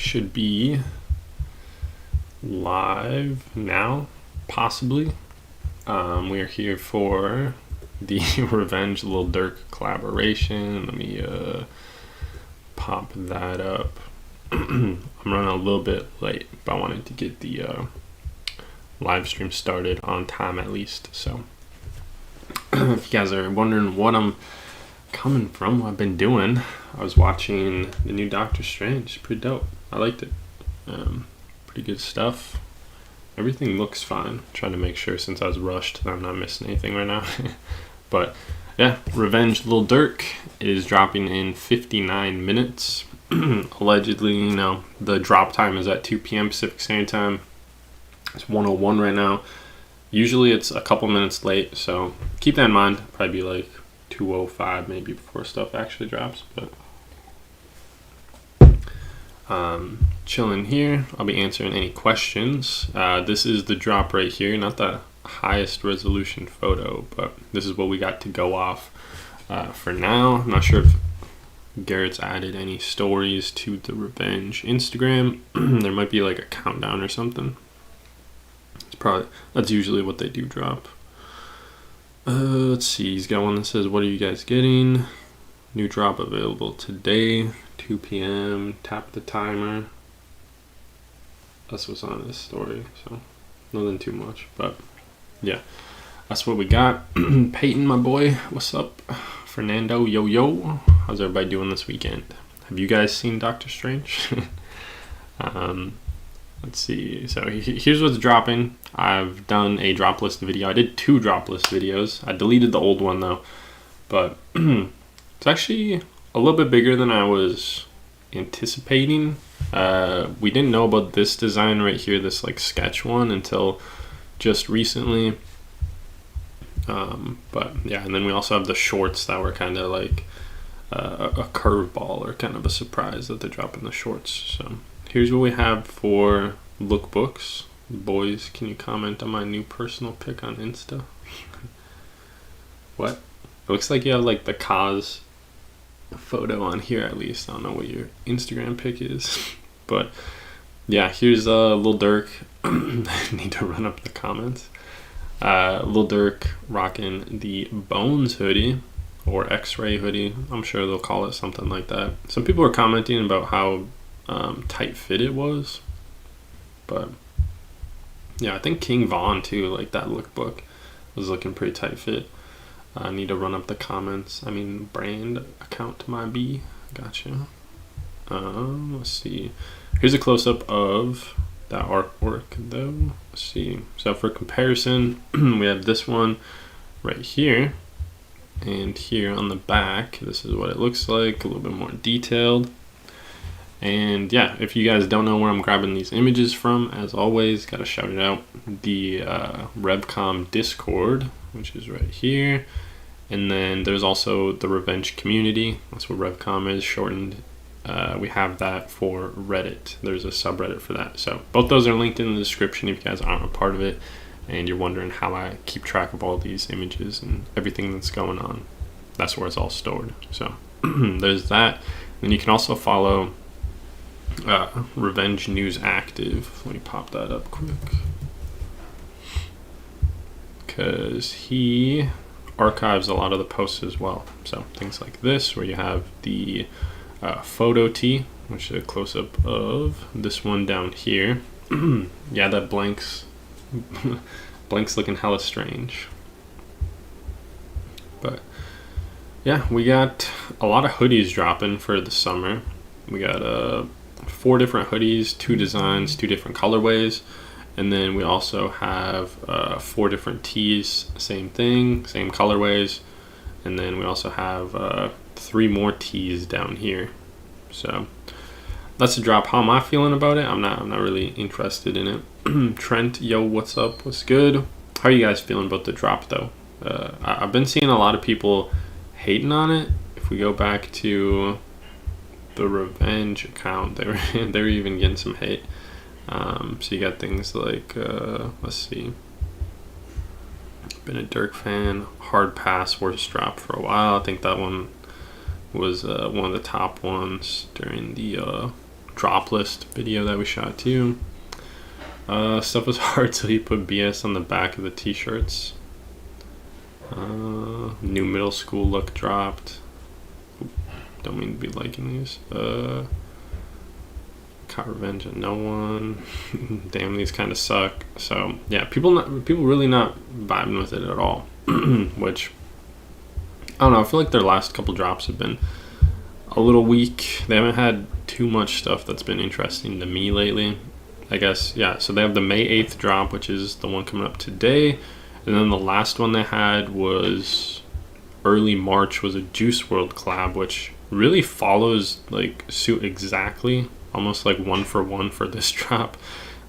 should be live now, possibly. We are here for the Revenge Lil Durk collaboration. Let me pop that up. I'm running a little bit late, but I wanted to get the live stream started on time at least. So if you guys are wondering what I'm coming from, what I've been doing, I was watching the new Doctor Strange. Pretty dope. I liked it. Pretty good stuff. Everything looks fine. I'm trying to make sure, since I was rushed, that I'm not missing anything right now. But yeah, Revenge Lil Durk is dropping in 59 minutes. Allegedly, you know, the drop time is at 2 p.m. Pacific Standard Time. It's 1:01 right now. Usually it's a couple minutes late, so keep that in mind. Probably be like 2:05 maybe before stuff actually drops. But chilling here. I'll be answering any questions. This is the drop right here. Not the highest resolution photo, but this is what we got to go off for now. I'm not sure if Garrett's added any stories to the Revenge Instagram. There might be like a countdown or something. That's usually what they do drop. Let's see, he's got one that says, what are you guys getting? New drop available today, 2 p.m. Tap the timer. That's what's on this story, so nothing too much, but yeah, that's what we got. Peyton, my boy, what's up? Fernando, yo, how's everybody doing this weekend? Have you guys seen Doctor Strange? Let's see, so here's what's dropping. I've done a drop list video. I did 2 drop list videos. I deleted the old one though, but it's actually a little bit bigger than I was anticipating. We didn't know about this design right here, this like sketch one, until just recently. But yeah, and then we also have the shorts that were kind of like a curveball or kind of a surprise that they're dropping the shorts. So here's what we have for lookbooks. Boys, can you comment on my new personal pic on Insta? What? It looks like you have like the cause photo on here at least. I don't know what your Instagram pic is. But yeah, here's Lil Durk. I need to run up the comments. Lil Durk rocking the Bones hoodie, or X-ray hoodie. I'm sure they'll call it something like that. Some people were commenting about how tight fit it was, but yeah, I think King Von too, like that lookbook was looking pretty tight fit. I need to run up the comments. I mean, brand account to my B. Gotcha. Let's see. Here's a close-up of that artwork though. Let's see. So for comparison, we have this one right here, and here on the back, this is what it looks like, a little bit more detailed. And yeah, if you guys don't know where I'm grabbing these images from, as always, gotta shout it out. The RevCom Discord, which is right here. And then there's also the Revenge Community. That's what RevCom is shortened. We have that for Reddit. There's a subreddit for that. So both those are linked in the description if you guys aren't a part of it and you're wondering how I keep track of all these images and everything that's going on. That's where it's all stored. So there's that. And you can also follow Revenge News Active. Let me pop that up quick, because he archives a lot of the posts as well. So things like this, where you have the photo tee, which is a close-up of this one down here. Yeah, that blank's looking hella strange. But yeah, we got a lot of hoodies dropping for the summer. We got 4 different hoodies, 2 designs, 2 different colorways, and then we also have 4 different tees, same thing, same colorways, and then we also have 3 more tees down here. So that's a drop. How am I feeling about it? I'm not really interested in it. Trent, yo, what's up? What's good? How are you guys feeling about the drop though? I've been seeing a lot of people hating on it. If we go back to the Revenge account, they were even getting some hate. So you got things like let's see, been a Durk fan, hard pass, worst drop for a while. I think that one was one of the top ones during the drop list video that we shot too. Stuff was hard, so he put BS on the back of the t-shirts. New middle school look dropped. Don't mean to be liking these. Caught revenge on no one. Damn, these kind of suck. So yeah, people really not vibing with it at all. Which I don't know. I feel like their last couple drops have been a little weak. They haven't had too much stuff that's been interesting to me lately, I guess. Yeah, so they have the May 8th drop, which is the one coming up today. And then the last one they had was early March, was a Juice WRLD collab, which really follows like suit exactly, almost like one for this drop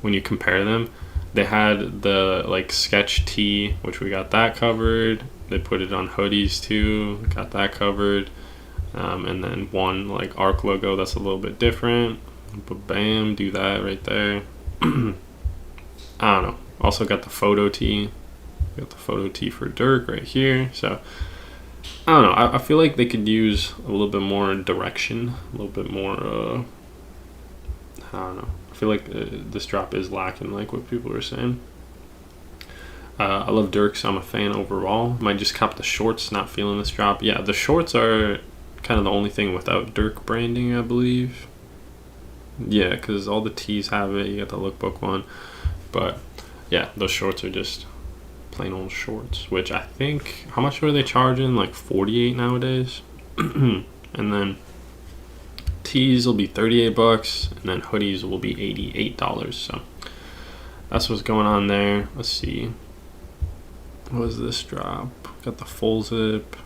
when you compare them. They had the like sketch tee, which we got that covered. They put it on hoodies too, got that covered. And then one like ARC logo that's a little bit different, but bam, do that right there. I don't know. Also got the photo tee. Got the photo tee for Durk right here. So I don't know. I feel like they could use a little bit more direction, a little bit more. I don't know. I feel like this drop is lacking, like what people are saying. I love Durk, so I'm a fan overall. Might just cop the shorts. Not feeling this drop. Yeah, the shorts are kind of the only thing without Durk branding, I believe. Yeah, because all the tees have it. You got the lookbook one, but yeah, those shorts are just plain old shorts, which I think, how much were they charging? Like $48 nowadays. And then tees will be $38, and then hoodies will be $88. So that's what's going on there. Let's see, what was this drop? Got the full zip.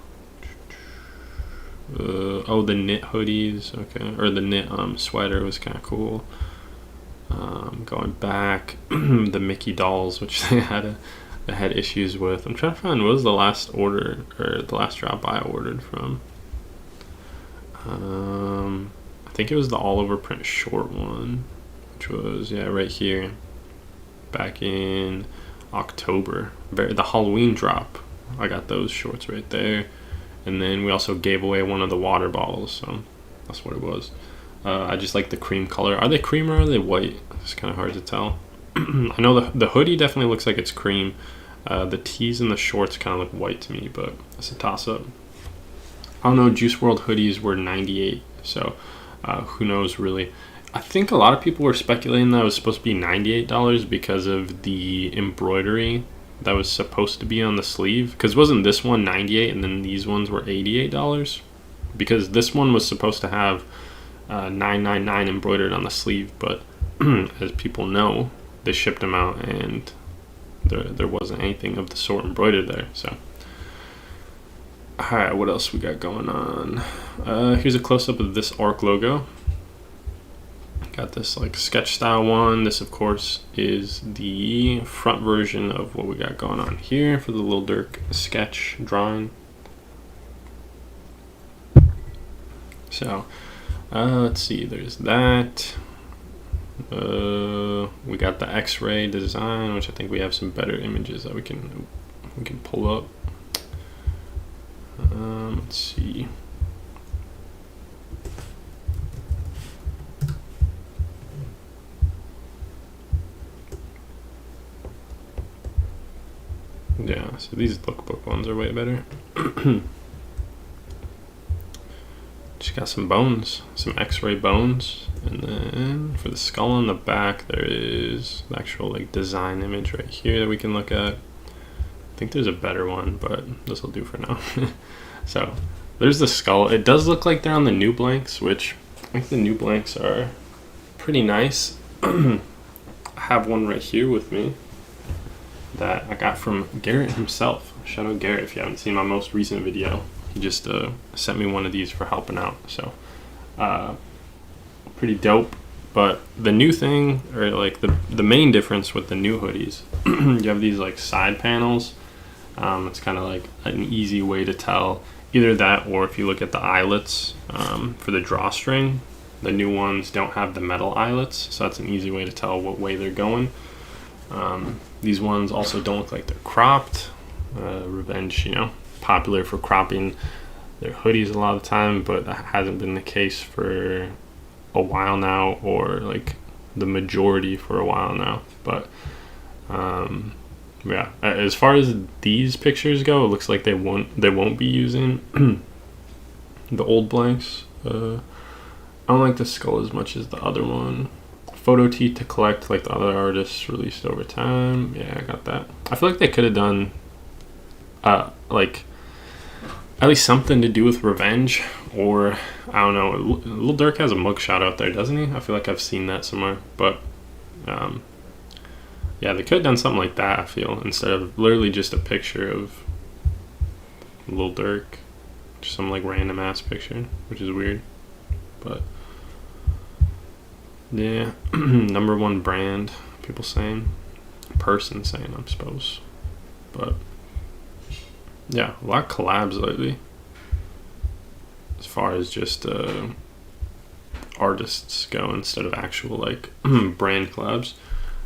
Oh, the knit hoodies, okay, or the knit sweater was kind of cool. Going back, the Mickey dolls, which they had issues with. I'm trying to find what was the last order or the last drop I ordered from. I think it was the all over print short one, which was, yeah, right here, back in October. The Halloween drop. I got those shorts right there. And then we also gave away one of the water bottles, so that's what it was. I just like the cream color. Are they cream or are they white? It's kind of hard to tell. I know the hoodie definitely looks like it's cream. The tees and the shorts kind of look white to me, but it's a toss-up. I don't know, Juice WRLD hoodies were $98, so who knows really. I think a lot of people were speculating that it was supposed to be $98 because of the embroidery that was supposed to be on the sleeve, because wasn't this one $98 and then these ones were $88? Because this one was supposed to have $999 embroidered on the sleeve, but as people know, they shipped them out and there wasn't anything of the sort embroidered there. So alright, what else we got going on? Here's a close-up of this ARC logo. Got this like sketch style one. This of course is the front version of what we got going on here for the Lil Durk sketch drawing. So let's see, there's that. We got the X-ray design, which I think we have some better images that we can pull up. Let's see. Yeah, so these lookbook ones are way better. Just got some bones, some X-ray bones, and then for the skull on the back, there is the actual like design image right here that we can look at. I think there's a better one, but this will do for now. So there's the skull. It does look like they're on the new blanks, which I think the new blanks are pretty nice. I have one right here with me that I got from Garrett himself. Shout out Garrett if you haven't seen my most recent video. He just sent me one of these for helping out. So pretty dope. But the new thing, or like the main difference with the new hoodies, you have these like side panels. It's kind of like an easy way to tell either that, or if you look at the eyelets for the drawstring, the new ones don't have the metal eyelets, so that's an easy way to tell what way they're going. These ones also don't look like they're cropped. Revenge, you know, popular for cropping their hoodies a lot of the time, but that hasn't been the case for a while now, or like the majority for a while now. But yeah, as far as these pictures go, it looks like they won't be using the old blanks. I don't like the skull as much as the other one. Photo tee to collect like the other artists released over time. Yeah, I got that. I feel like they could have done like at least something to do with revenge, or I don't know. Lil Durk has a mugshot out there, doesn't he? I feel like I've seen that somewhere. But yeah, they could have done something like that, I feel, instead of literally just a picture of Lil Durk. Just some like random ass picture, which is weird. But yeah, number one brand, people saying. Person saying, I'm supposed. But yeah, a lot of collabs lately. As far as just artists go instead of actual like brand collabs.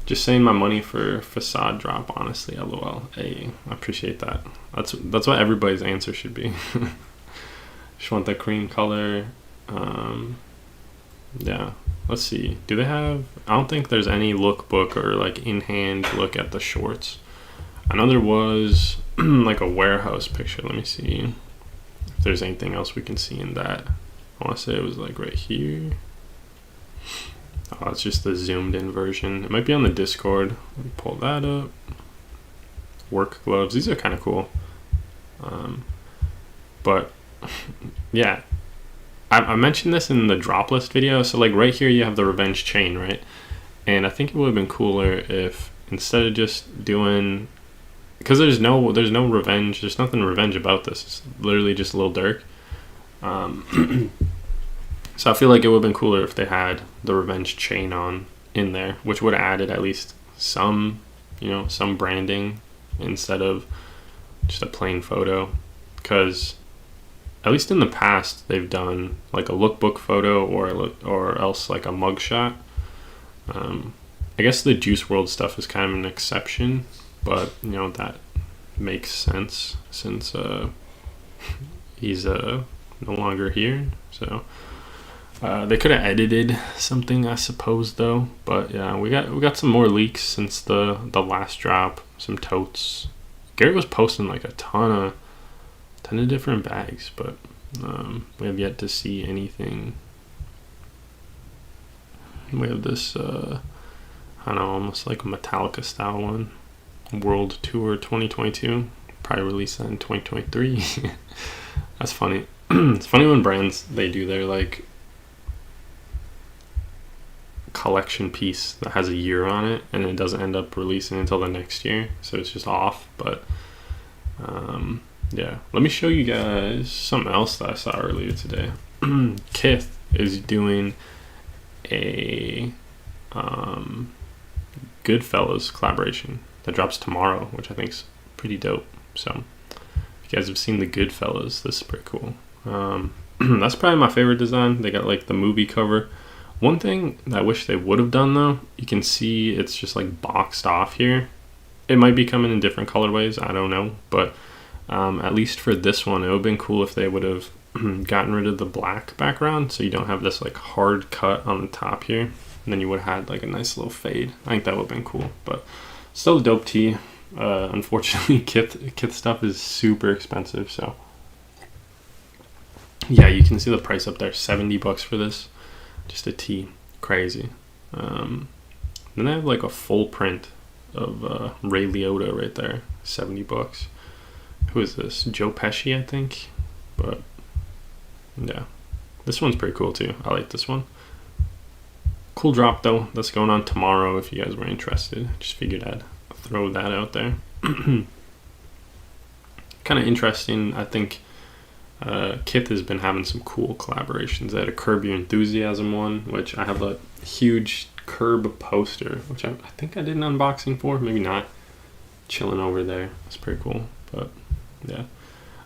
Just saying my money for facade drop, honestly, lol. Hey, I appreciate that. That's what everybody's answer should be. Just want the cream color. Yeah, let's see. Do they have... I don't think there's any lookbook or like in-hand look at the shorts. I know there was like a warehouse picture. Let me see if there's anything else we can see in that. I want to say it was like right here. Oh, it's just the zoomed in version. It might be on the Discord. Let me pull that up. Work gloves. These are kind of cool. But yeah, I mentioned this in the drop list video. So like right here you have the revenge chain, right? And I think it would have been cooler if instead of just doing, because there's no revenge, there's nothing revenge about this. It's literally just Lil Durk. So I feel like it would have been cooler if they had the revenge chain on in there, which would have added at least some, some branding instead of just a plain photo. Because at least in the past they've done like a lookbook photo or else like a mugshot. I guess the Juice WRLD stuff is kind of an exception, but that makes sense since he's no longer here. So they could have edited something, I suppose, though. But yeah, we got some more leaks since the last drop. Some totes. Gary was posting like a ton of different bags, but we have yet to see anything. We have this I don't know, almost like a Metallica style one. World Tour 2022. Probably release that in 2023. That's funny. It's funny when brands, they do their like collection piece that has a year on it and it doesn't end up releasing until the next year, so it's just off. But yeah, let me show you guys something else that I saw earlier today. Kith is doing a Goodfellas collaboration that drops tomorrow, which I think is pretty dope. So if you guys have seen the Goodfellas, this is pretty cool. That's probably my favorite design. They got like the movie cover. One thing that I wish they would have done, though, you can see it's just like boxed off here. It might be coming in different colorways, I don't know, but at least for this one, it would have been cool if they would have gotten rid of the black background, so you don't have this like hard cut on the top here, and then you would have had like a nice little fade. I think that would have been cool, but still a dope tee. Unfortunately, Kith stuff is super expensive, so yeah, you can see the price up there, $70 for this. Just a tee. Crazy. Then I have like a full print of Ray Liotta right there, $70. Who is this? Joe Pesci, I think. But yeah, this one's pretty cool too. I like this one. Cool drop though. That's going on tomorrow if you guys were interested. Just figured I'd throw that out there. Kind of interesting. I think Kith has been having some cool collaborations. They had a Curb Your Enthusiasm one, which I have a huge Curb poster, which I think I did an unboxing for, maybe not. Chilling over there. It's pretty cool. But yeah.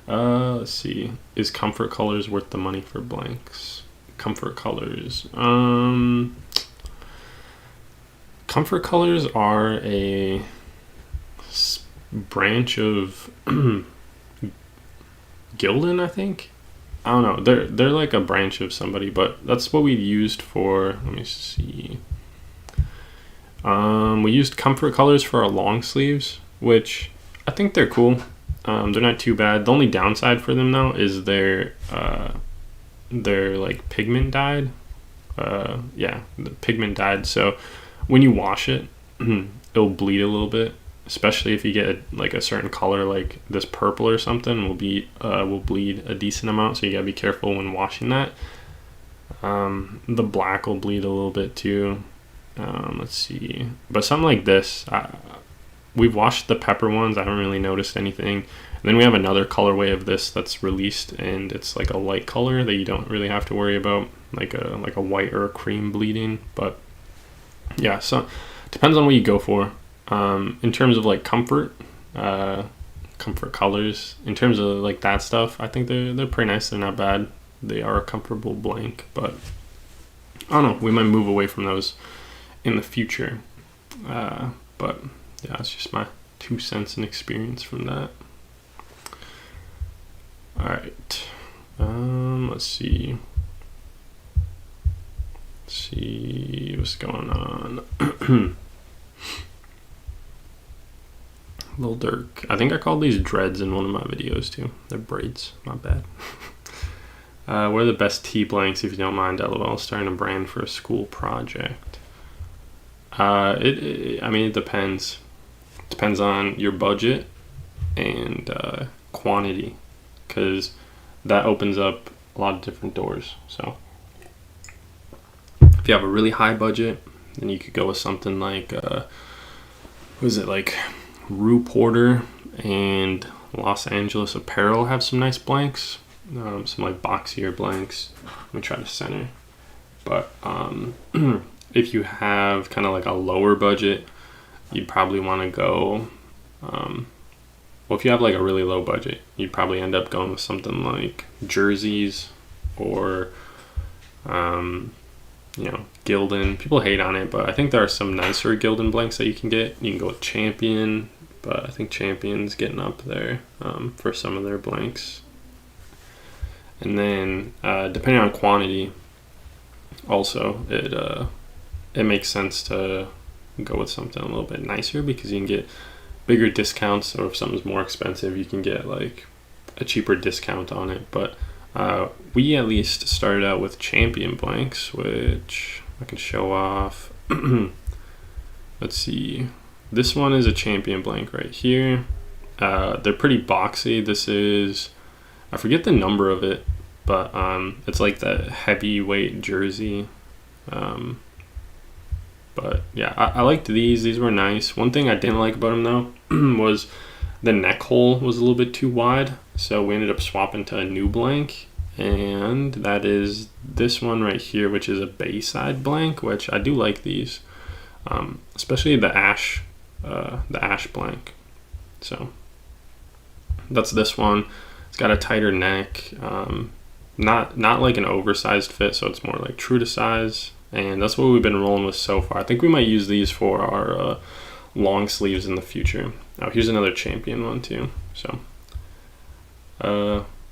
Let's see. Is Comfort Colors worth the money for blanks? Comfort Colors. Comfort Colors are a branch of Gildan, I think. I don't know. They're like a branch of somebody, but that's what we used for. Let me see. We used Comfort Colors for our long sleeves, which I think they're cool. They're not too bad. The only downside for them though is they're like pigment dyed. Yeah, the pigment dyed. So when you wash it, it'll bleed a little bit. Especially if you get like a certain color, like this purple or something, will bleed a decent amount. So you gotta be careful when washing that. The black will bleed a little bit too. Let's see, but something like this, we've washed the pepper ones. I haven't really noticed anything. And then we have another colorway of this that's released, and it's like a light color that you don't really have to worry about, like a white or a cream bleeding. But yeah, so depends on what you go for. In terms of like comfort colors, in terms of like that stuff, I think they're pretty nice. They're not bad. They are a comfortable blank, but I don't know, we might move away from those in the future. But yeah, it's just my 2 cents and experience from that. All right. Let's see what's going on. Lil Durk. I think I called these dreads in one of my videos too. They're braids. My bad. What are the best tee blanks if you don't mind? LOL. Starting a brand for a school project. I mean, it depends. Depends on your budget and quantity, because that opens up a lot of different doors. So if you have a really high budget, then you could go with something like what is it, like Rue Porter and Los Angeles Apparel have some nice blanks, some like boxier blanks. Let me try to center. But if you have kind of like a lower budget, you'd probably want to go, well, if you have like a really low budget, you'd probably end up going with something like jerseys or Gildan. People hate on it, but I think there are some nicer Gildan blanks that you can get. You can go with Champion, but I think Champion's getting up there for some of their blanks. And then depending on quantity, also it makes sense to go with something a little bit nicer, because you can get bigger discounts, or if something's more expensive, you can get like a cheaper discount on it. But we at least started out with Champion blanks, which I can show off. Let's see. This one is a Champion blank right here. They're pretty boxy. This is, I forget the number of it, but it's like the heavyweight jersey. But yeah, I liked these. These were nice. One thing I didn't like about them though was the neck hole was a little bit too wide. So we ended up swapping to a new blank, and that is this one right here, which is a Bayside blank, which I do like these, especially the ash blank. So that's this one. It's got a tighter neck, not like an oversized fit, so it's more like true to size. And that's what we've been rolling with so far. I think we might use these for our long sleeves in the future. Oh, here's another Champion one too. So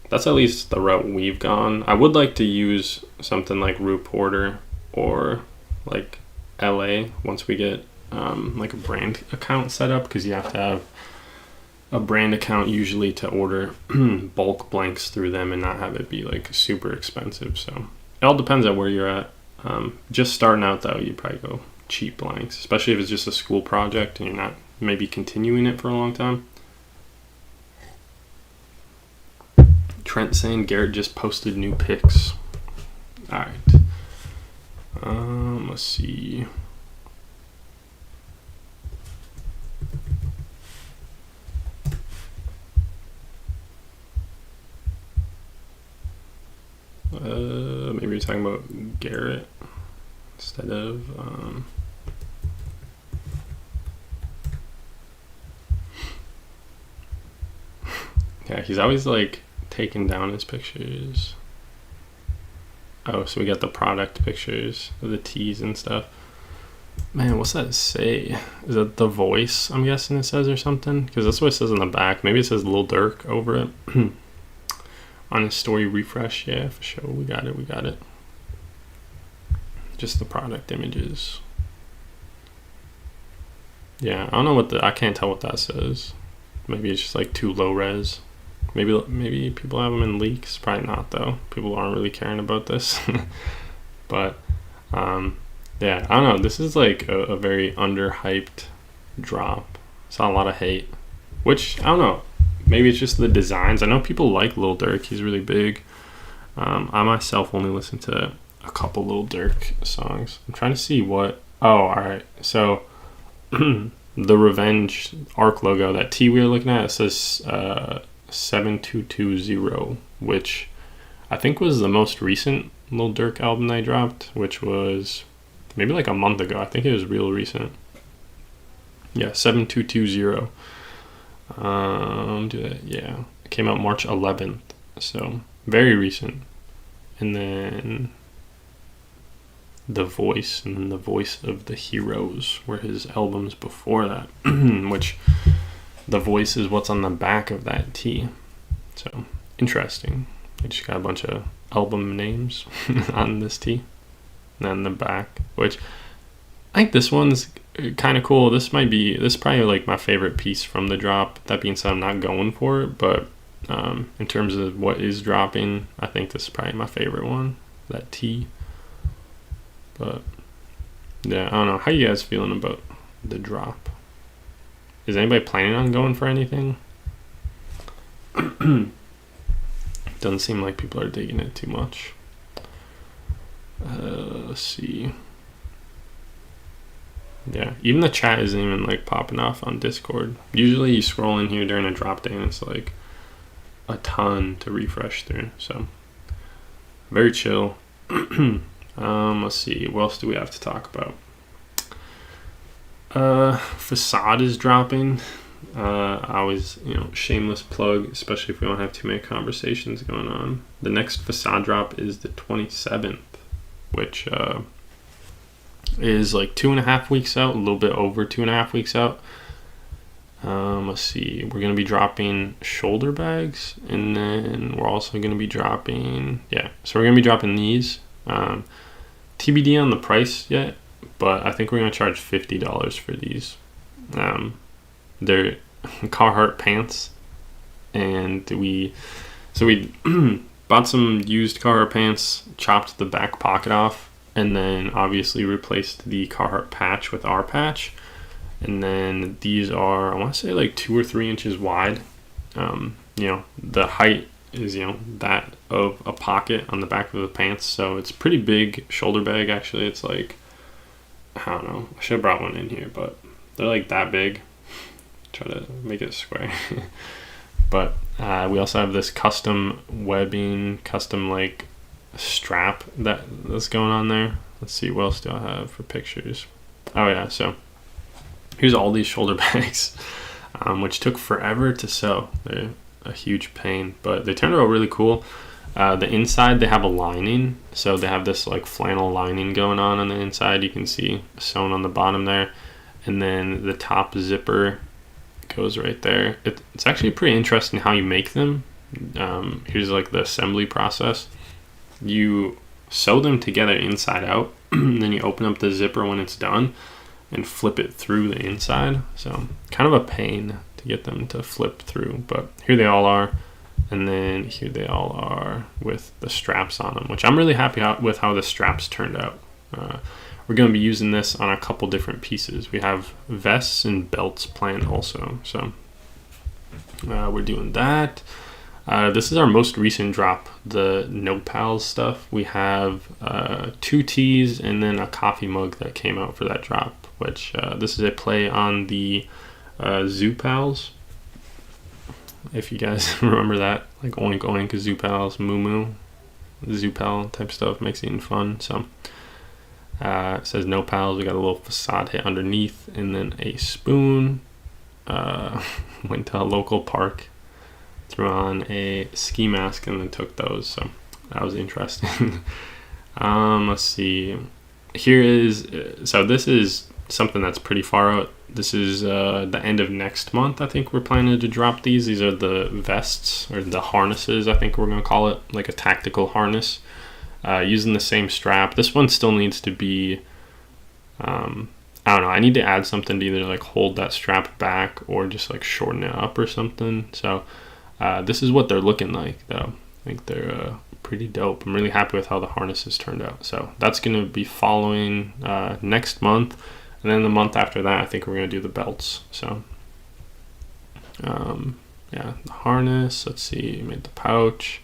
that's at least the route we've gone. I would like to use something like Rue Porter or like LA once we get like a brand account set up, because you have to have a brand account usually to order bulk blanks through them and not have it be like super expensive. So it all depends on where you're at. Just starting out though, you'd probably go cheap blanks, especially if it's just a school project and you're not maybe continuing it for a long time. Trent saying Garrett just posted new pics. All right. Let's see. Maybe you're talking about Garrett instead of yeah, he's always like taking down his pictures. Oh, so we got the product pictures of the tees and stuff. Man, what's that say? Is it The Voice, I'm guessing it says, or something? Because that's what it says on the back. Maybe it says Lil Durk over it. on his story refresh. Yeah, for sure. We got it. Just the product images. Yeah, I don't know I can't tell what that says. Maybe it's just like too low res. Maybe people have them in leaks. Probably not though. People aren't really caring about this. But yeah, I don't know. This is like a very underhyped drop. Saw a lot of hate, which I don't know. Maybe it's just the designs. I know people like Lil Durk. He's really big. I myself only listen to a couple Lil Durk songs. I'm trying to see what. Oh, all right. So the Revenge Arc logo, that T we were looking at, it says 7220, which I think was the most recent Lil Durk album they dropped, which was maybe like a month ago. I think it was real recent. Yeah, 7220. Yeah, it came out March 11th, so very recent. And then The Voice, and then The Voice of the Heroes were his albums before that, which The Voice is what's on the back of that T. So interesting. I just got a bunch of album names on this T. And then the back, which I think this one's kind of cool. This is probably like my favorite piece from the drop. That being said, I'm not going for it, but in terms of what is dropping, I think this is probably my favorite one, that T. But yeah, I don't know. How you guys feeling about the drop? Is anybody planning on going for anything? Doesn't seem like people are digging it too much. Let's see. Yeah, even the chat isn't even like popping off on Discord. Usually you scroll in here during a drop day and it's like a ton to refresh through. So very chill. Let's see, what else do we have to talk about? Facade is dropping. I always, shameless plug, especially if we don't have too many conversations going on. The next Facade drop is the 27th, which is like 2.5 weeks out, a little bit over 2.5 weeks out. Let's see, we're going to be dropping shoulder bags, and then we're also going to be dropping, so we're going to be dropping these. TBD on the price yet, but I think we're going to charge $50 for these. They're Carhartt Pants, and we bought some used Carhartt Pants, chopped the back pocket off, and then obviously replaced the Carhartt patch with our patch. And then these are, I want to say like 2 or 3 inches wide. The height is, that of a pocket on the back of the pants. So it's pretty big shoulder bag, actually. It's like, I don't know, I should have brought one in here, but they're like that big. Try to make it square. But we also have this custom webbing, custom like strap that's going on there. Let's see, what else do I have for pictures? Oh yeah, so here's all these shoulder bags, which took forever to sew. They're a huge pain, but they turned out really cool. The inside, they have a lining, so they have this like flannel lining going on the inside. You can see sewn on the bottom there, and then the top zipper goes right there. It's actually pretty interesting how you make them. Here's like the assembly process. You sew them together inside out, then you open up the zipper when it's done and flip it through the inside. So kind of a pain to get them to flip through, but here they all are. And then here they all are with the straps on them, which I'm really happy with how the straps turned out. We're going to be using this on a couple different pieces. We have vests and belts planned also. So we're doing that. This is our most recent drop, the No Pals stuff. We have 2 tees and then a coffee mug that came out for that drop, which this is a play on the Zoo Pals. If you guys remember that, like Oink Oink, Zoo Pals, Moo Moo, Zoo Pal type stuff, makes it even fun. So it says No Pals. We got a little facade hit underneath, and then a spoon. Went to a local park, threw on a ski mask, and then took those. So that was interesting. Let's see. So this is something that's pretty far out. This is the end of next month. I think we're planning to drop these. These are the vests, or the harnesses, I think we're going to call it, like a tactical harness, using the same strap. This one still needs to be, I don't know, I need to add something to either like hold that strap back or just like shorten it up or something. So this is what they're looking like though. I think they're pretty dope. I'm really happy with how the harnesses turned out. So that's going to be following next month. And then the month after that, I think we're going to do the belts. So, yeah, the harness. Let's see, made the pouch,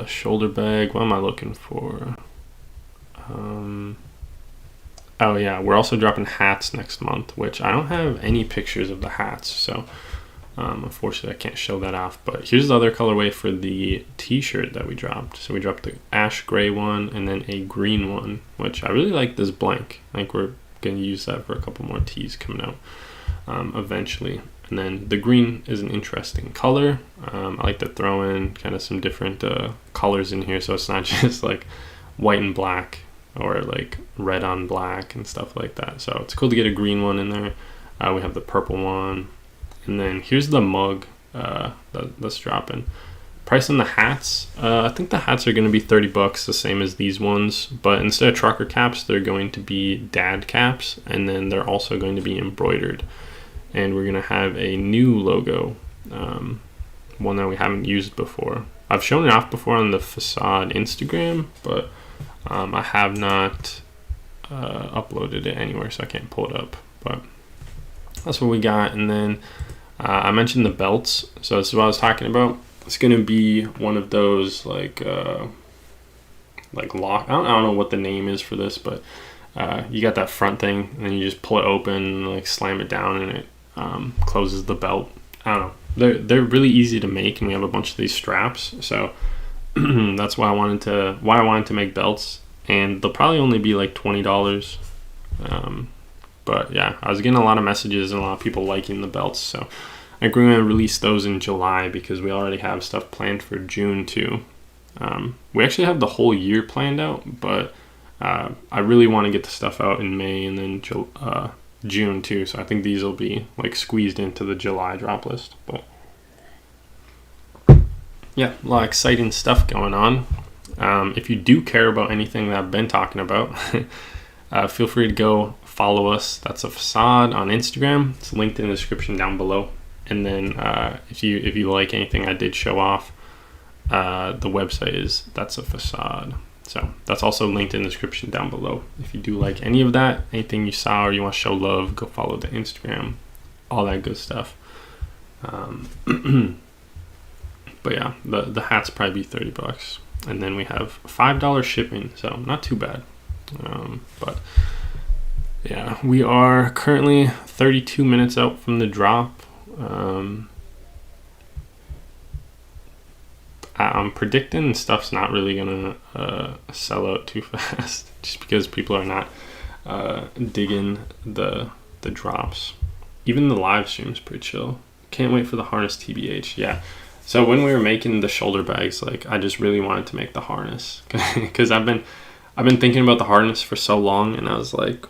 shoulder bag. What am I looking for? Oh, yeah, we're also dropping hats next month, which I don't have any pictures of the hats. So, unfortunately, I can't show that off. But here's the other colorway for the t-shirt that we dropped. So we dropped the ash gray one and then a green one, which I really like this blank. I think we're going to use that for a couple more tees coming out eventually. And then the green is an interesting color. I like to throw in kind of some different colors in here, so it's not just like white and black or like red on black and stuff like that. So it's cool to get a green one in there. We have the purple one, and then here's the mug that's dropping. Price on the hats, I think the hats are going to be $30, the same as these ones, but instead of trucker caps, they're going to be dad caps, and then they're also going to be embroidered. And we're going to have a new logo, one that we haven't used before. I've shown it off before on the Facade Instagram, but I have not uploaded it anywhere, so I can't pull it up. But that's what we got. And then I mentioned the belts, so this is what I was talking about. It's gonna be one of those like lock. I don't know what the name is for this, but you got that front thing, and then you just pull it open, and, like slam it down, and it closes the belt. I don't know. They're really easy to make, and we have a bunch of these straps, so that's why I wanted to make belts, and they'll probably only be like $20. But yeah, I was getting a lot of messages and a lot of people liking the belts, so I think we're going to release those in July because we already have stuff planned for June too. We actually have the whole year planned out, but I really want to get the stuff out in May and then June too. So I think these will be like squeezed into the July drop list. But yeah, a lot of exciting stuff going on. If you do care about anything that I've been talking about, feel free to go follow us. That's a Facade on Instagram. It's linked in the description down below. And then if you like anything I did show off, the website is That's a Facade. So that's also linked in the description down below. If you do like any of that, anything you saw or you want to show love, go follow the Instagram, all that good stuff. But yeah, the hats probably be $30, and then we have $5 shipping, so not too bad. But yeah, we are currently 32 minutes out from the drop. I'm predicting stuff's not really gonna sell out too fast, just because people are not digging the drops. Even the live stream's pretty chill. Can't wait for the harness TBH. Yeah. So when we were making the shoulder bags, like I just really wanted to make the harness because I've been thinking about the harness for so long, and I was like,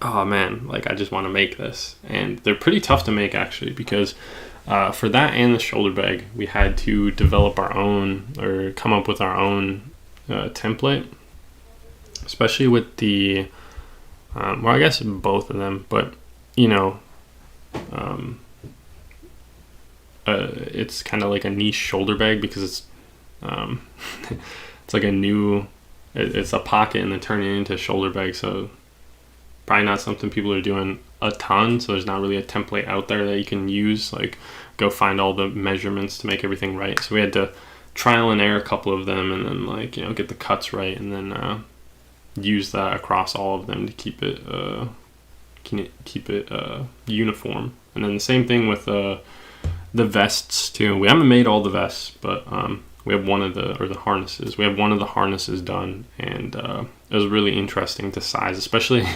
oh man, like I just want to make this. And they're pretty tough to make actually, because for that and the shoulder bag, we had to develop our own or come up with our own template, especially with the well, I guess both of them, but you know, it's kind of like a niche shoulder bag because it's it's like a new, it's a pocket and then turn it into a shoulder bag, so probably not something people are doing a ton, so there's not really a template out there that you can use, like go find all the measurements to make everything right. So we had to trial and error a couple of them, and then like, you know, get the cuts right, and then use that across all of them to keep it uniform. And then the same thing with the vests too. We haven't made all the vests, but we have the harnesses. We have one of the harnesses done, and it was really interesting to size, especially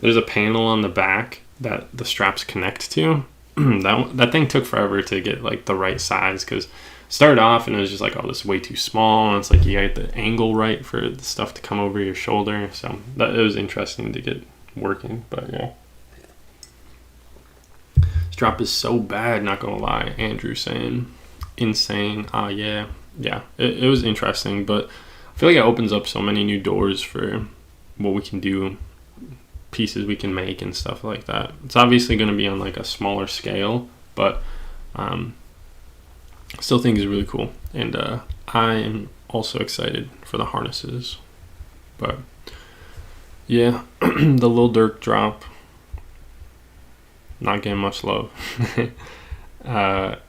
there's a panel on the back that the straps connect to. that thing took forever to get like the right size, because it started off and it was just like, oh, this is way too small, and it's like you got the angle right for the stuff to come over your shoulder. So it was interesting to get working. But yeah, drop is so bad, not gonna lie. Andrew saying, insane. Yeah, it was interesting, but I feel like it opens up so many new doors for what we can do, pieces we can make and stuff like that. It's obviously going to be on like a smaller scale, but I still think it's really cool. And I am also excited for the harnesses. But yeah, the Lil Durk drop, not getting much love.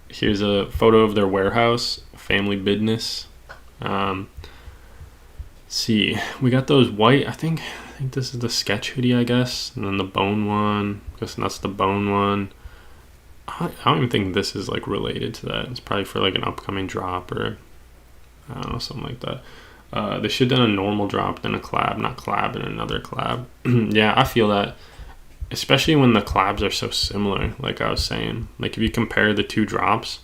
Here's a photo of their warehouse, family business. See, we got those white, I think this is the sketch hoodie, I guess, and then the bone one, I guess that's the bone one. I don't even think this is like related to that. It's probably for like an upcoming drop, or I don't know, something like that. They should have done a normal drop, then a collab, not collab and another collab. Yeah, I feel that, especially when the collabs are so similar, like I was saying. Like if you compare the two drops,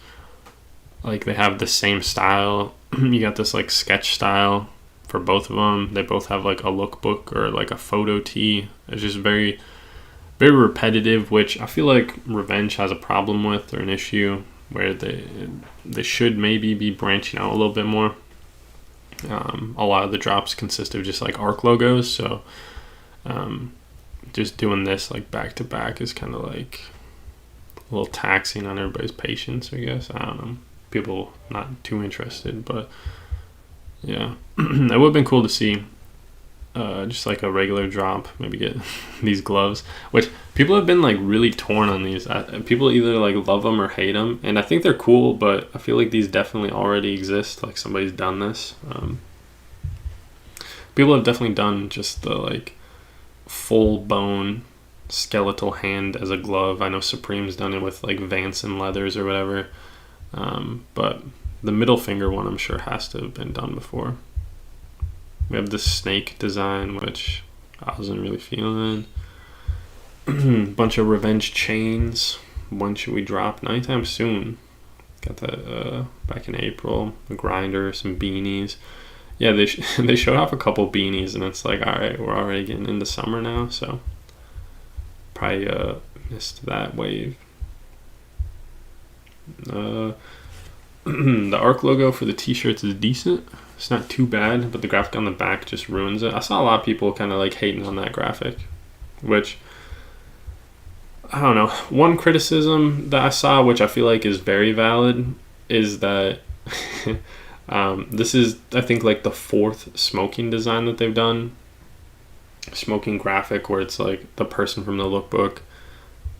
like they have the same style. You got this like sketch style for both of them. They both have like a lookbook or like a photo tee. It's just very, very repetitive, which I feel like Revenge has a problem with, or an issue where they should maybe be branching out a little bit more. A lot of the drops consist of just like ARC logos, so just doing this like back to back is kind of like a little taxing on everybody's patience, I guess. I don't know. People not too interested, but yeah, it would have been cool to see just like a regular drop, maybe get these gloves, which people have been like really torn on these. People either like love them or hate them, and I think they're cool, but I feel like these definitely already exist, like somebody's done this. People have definitely done just the like full bone skeletal hand as a glove. I know Supreme's done it with like Vance and leathers or whatever, but the middle finger one I'm sure has to have been done before. We have this snake design, which I wasn't really feeling. Bunch of Revenge chains. When should we drop? Not anytime soon. Got that back in April. A grinder, some beanies. Yeah, they showed off a couple beanies, and it's like, all right, we're already getting into summer now, so probably missed that wave. The ARC logo for the t-shirts is decent. It's not too bad, but the graphic on the back just ruins it. I saw a lot of people kind of like hating on that graphic, which I don't know. One criticism that I saw, which I feel like is very valid, is that this is, I think, like the fourth smoking design that they've done. Smoking graphic where it's like the person from the lookbook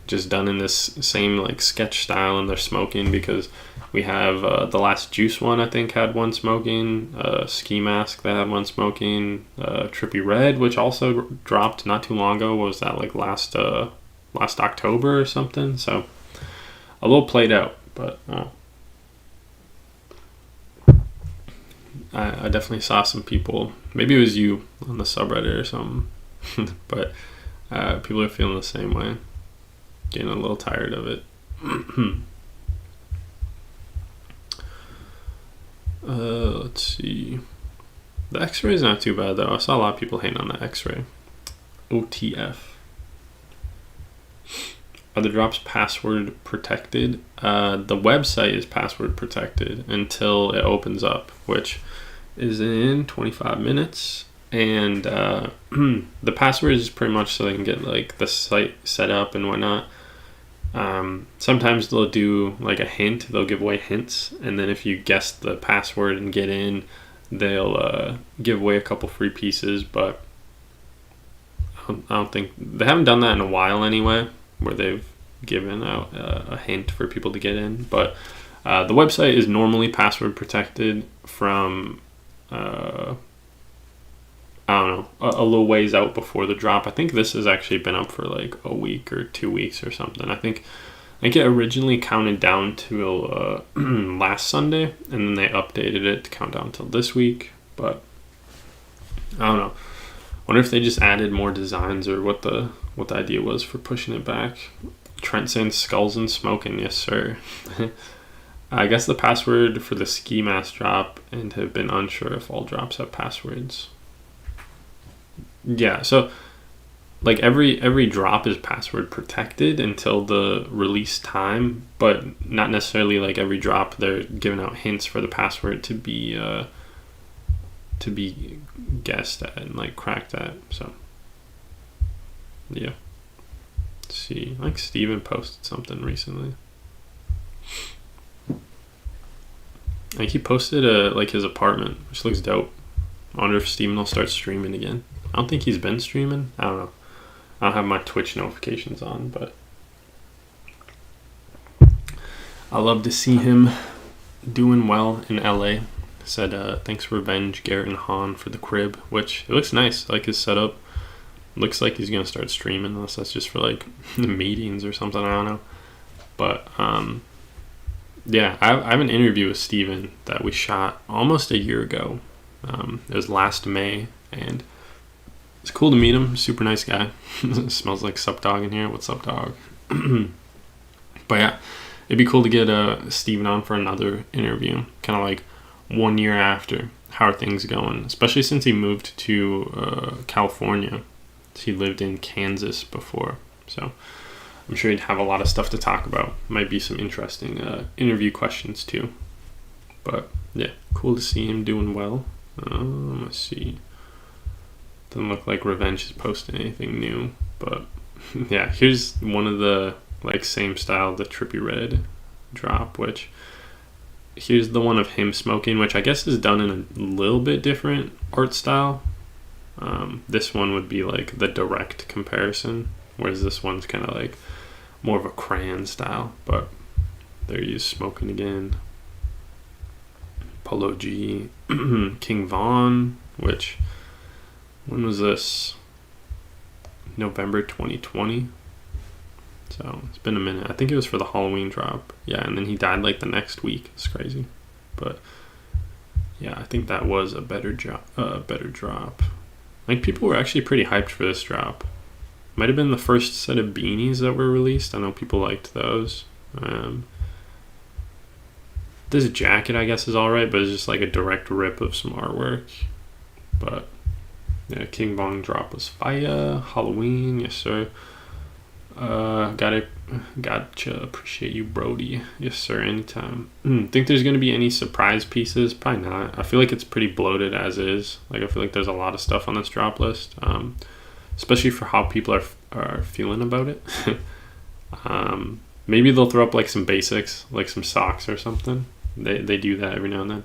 just done in this same like sketch style, and they're smoking, because we have the last Juice one, I think, had one smoking. Ski Mask, that had one smoking. Trippy Red, which also dropped not too long ago. What was that, like last October or something? So a little played out, but I definitely saw some people, maybe it was you on the subreddit or something, but people are feeling the same way, getting a little tired of it. Let's see. The X-ray is not too bad though. I saw a lot of people hating on the X-ray. OTF. Are the drops password protected? The website is password protected until it opens up, which is in 25 minutes. And the password is pretty much so they can get like the site set up and whatnot. Sometimes they'll do like a hint. They'll give away hints, and then if you guess the password and get in, they'll give away a couple free pieces. But I don't think they haven't done that in a while anyway, where they've given out a hint for people to get in. But the website is normally password protected from I don't know, a little ways out before the drop. I think this has actually been up for like a week or 2 weeks or something. I think it originally counted down till last Sunday, and then they updated it to count down till this week. But I don't know. Wonder if they just added more designs, or what the idea was for pushing it back. Trent saying skulls and smoking, yes sir. I guess the password for the Ski Mask drop, and have been unsure if all drops have passwords. Yeah, so like every drop is password protected until the release time, but not necessarily like every drop they're giving out hints for the password to be guessed at and like cracked at. So yeah, let's see, like Steven posted something recently. Like he posted like his apartment, which looks dope. I wonder if Steven will start streaming again. I don't think he's been streaming. I don't know. I don't have my Twitch notifications on, but I love to see him doing well in LA. Said thanks Revenge, Garrett, and Han for the crib, which it looks nice. I like his setup. Looks like he's gonna start streaming, unless that's just for like meetings or something. I don't know. But yeah, I have an interview with Steven that we shot almost a year ago. It was last May, and it's cool to meet him. Super nice guy. Smells like sup dog in here. What's up, dog? But yeah, it'd be cool to get Steven on for another interview, kind of like 1 year after. How are things going? Especially since he moved to California. He lived in Kansas before, so I'm sure he'd have a lot of stuff to talk about. Might be some interesting interview questions too. But yeah, cool to see him doing well. Let's see. Doesn't look like Revenge is posting anything new, but yeah, here's one of the like same style, the Trippy Red drop, which here's the one of him smoking, which I guess is done in a little bit different art style. This one would be like the direct comparison, whereas this one's kind of like more of a crayon style, but there he is smoking again. Polo G, King Von, which, when was this? November 2020. So it's been a minute. I think it was for the Halloween drop. Yeah, and then he died like the next week. It's crazy. But yeah, I think that was a better drop. Like people were actually pretty hyped for this drop. Might have been the first set of beanies that were released. I know people liked those. This jacket, I guess, is alright, but it's just like a direct rip of some artwork. But yeah, King Bong drop was fire. Halloween, yes sir. Gotcha. Appreciate you, Brody. Yes sir, anytime. Think there's gonna be any surprise pieces? Probably not. I feel like it's pretty bloated as is. Like I feel like there's a lot of stuff on this drop list. Especially for how people are feeling about it. Maybe they'll throw up like some basics, like some socks or something. They do that every now and then.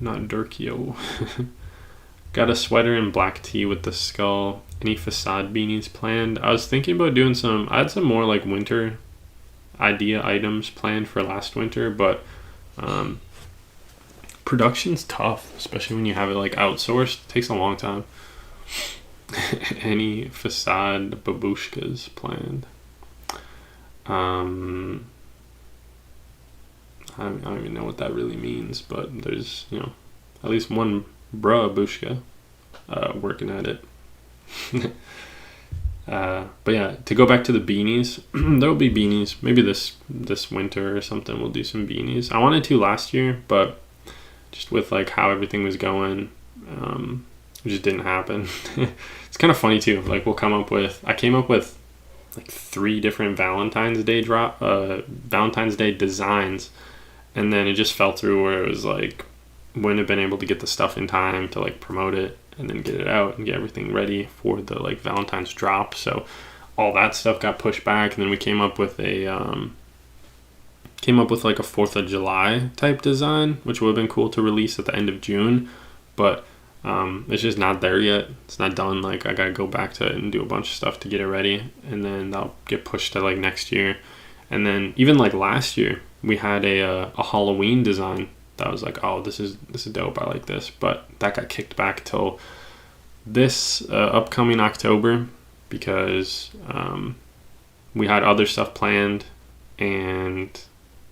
Not Durkio. Got a sweater and black tee with the skull. Any facade beanies planned? I was thinking about doing I had some more like winter idea items planned for last winter, but production's tough, especially when you have it like outsourced. It takes a long time. Any facade babushkas planned? I don't even know what that really means, but there's, at least one babushka working at it. But yeah, to go back to the beanies, there'll be beanies. Maybe this winter or something we'll do some beanies. I wanted to last year, but just with like how everything was going, it just didn't happen. It's kind of funny too. Like I came up with like 3 different Valentine's Day designs, and then it just fell through where it was like wouldn't have been able to get the stuff in time to like promote it and then get it out and get everything ready for the like Valentine's drop. So all that stuff got pushed back, and then we came up with like a 4th of July type design, which would have been cool to release at the end of June, but it's just not there yet. It's not done. Like I gotta go back to it and do a bunch of stuff to get it ready, and then that'll get pushed to like next year. And then even like last year we had a Halloween design that was like, oh, this is dope, I like this, but that got kicked back till this upcoming October because we had other stuff planned, and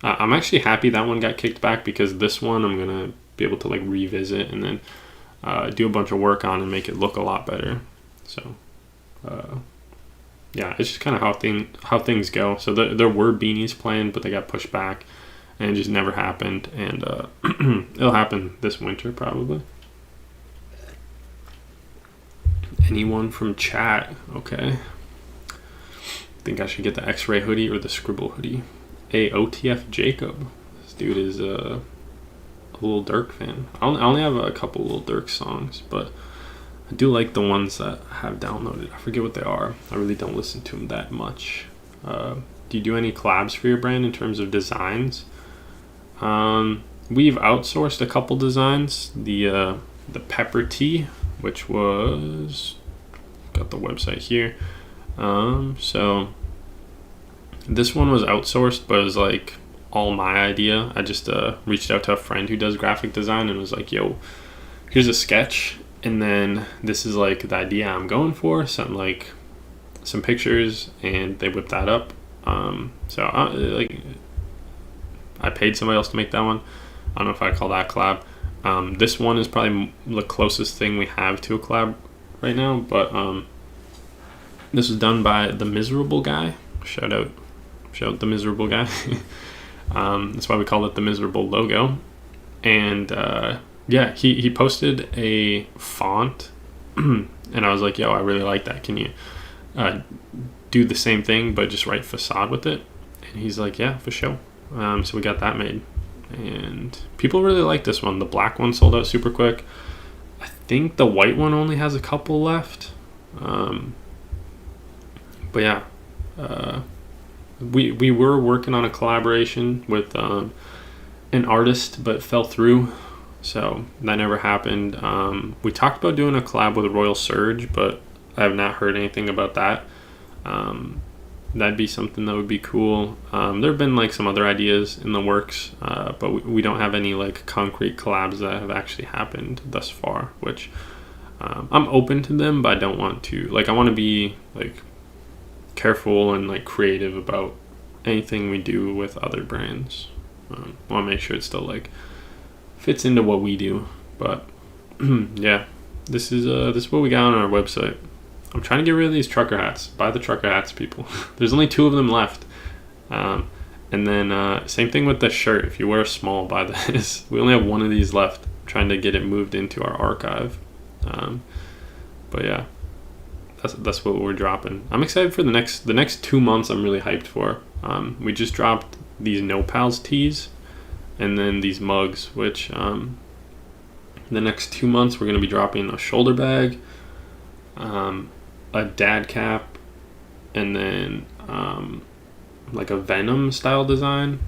I'm actually happy that one got kicked back because this one I'm gonna be able to like revisit and then do a bunch of work on and make it look a lot better. So yeah, it's just kind of how things go. So there were beanies planned, but they got pushed back and it just never happened, and it'll happen this winter probably. Anyone from chat? Okay. Think I should get the X-Ray hoodie or the Scribble hoodie. Hey, OTF Jacob. This dude is a little Durk fan. I only have a couple little Durk songs, but I do like the ones that I have downloaded. I forget what they are. I really don't listen to them that much. Do you do any collabs for your brand in terms of designs? We've outsourced a couple designs. The pepper tea, which was, got the website here. So this one was outsourced, but it was like all my idea. I just reached out to a friend who does graphic design and was like, yo, here's a sketch, and then this is like the idea I'm going for, something like some pictures, and they whipped that up. So I paid somebody else to make that one. I don't know if I call that collab. This one is probably the closest thing we have to a collab right now, but this was done by the Miserable Guy. Shout out the Miserable Guy. That's why we call it the Miserable logo. And yeah, he posted a font, and I was like, yo, I really like that. Can you do the same thing but just write facade with it? And he's like, yeah, for sure. So we got that made, and people really like this one. The black one sold out super quick. I think the white one only has a couple left. But yeah, we were working on a collaboration with an artist, but fell through, so that never happened. We talked about doing a collab with Royal Surge, but I have not heard anything about that. That'd be something that would be cool. There have been like some other ideas in the works, but we don't have any like concrete collabs that have actually happened thus far, which I'm open to them, but I don't want to, like, I want to be like careful and like creative about anything we do with other brands. I want to make sure it still like fits into what we do. But yeah, this is what we got on our website. I'm trying to get rid of these trucker hats. Buy the trucker hats, people. There's only 2 of them left. And then same thing with the shirt. If you wear a small, buy this. We only have 1 of these left. I'm trying to get it moved into our archive. But yeah, that's what we're dropping. I'm excited for the next 2 months. I'm really hyped for. We just dropped these No Pals tees, and then these mugs, which the next 2 months we're gonna be dropping a shoulder bag, a dad cap, and then like a Venom style design,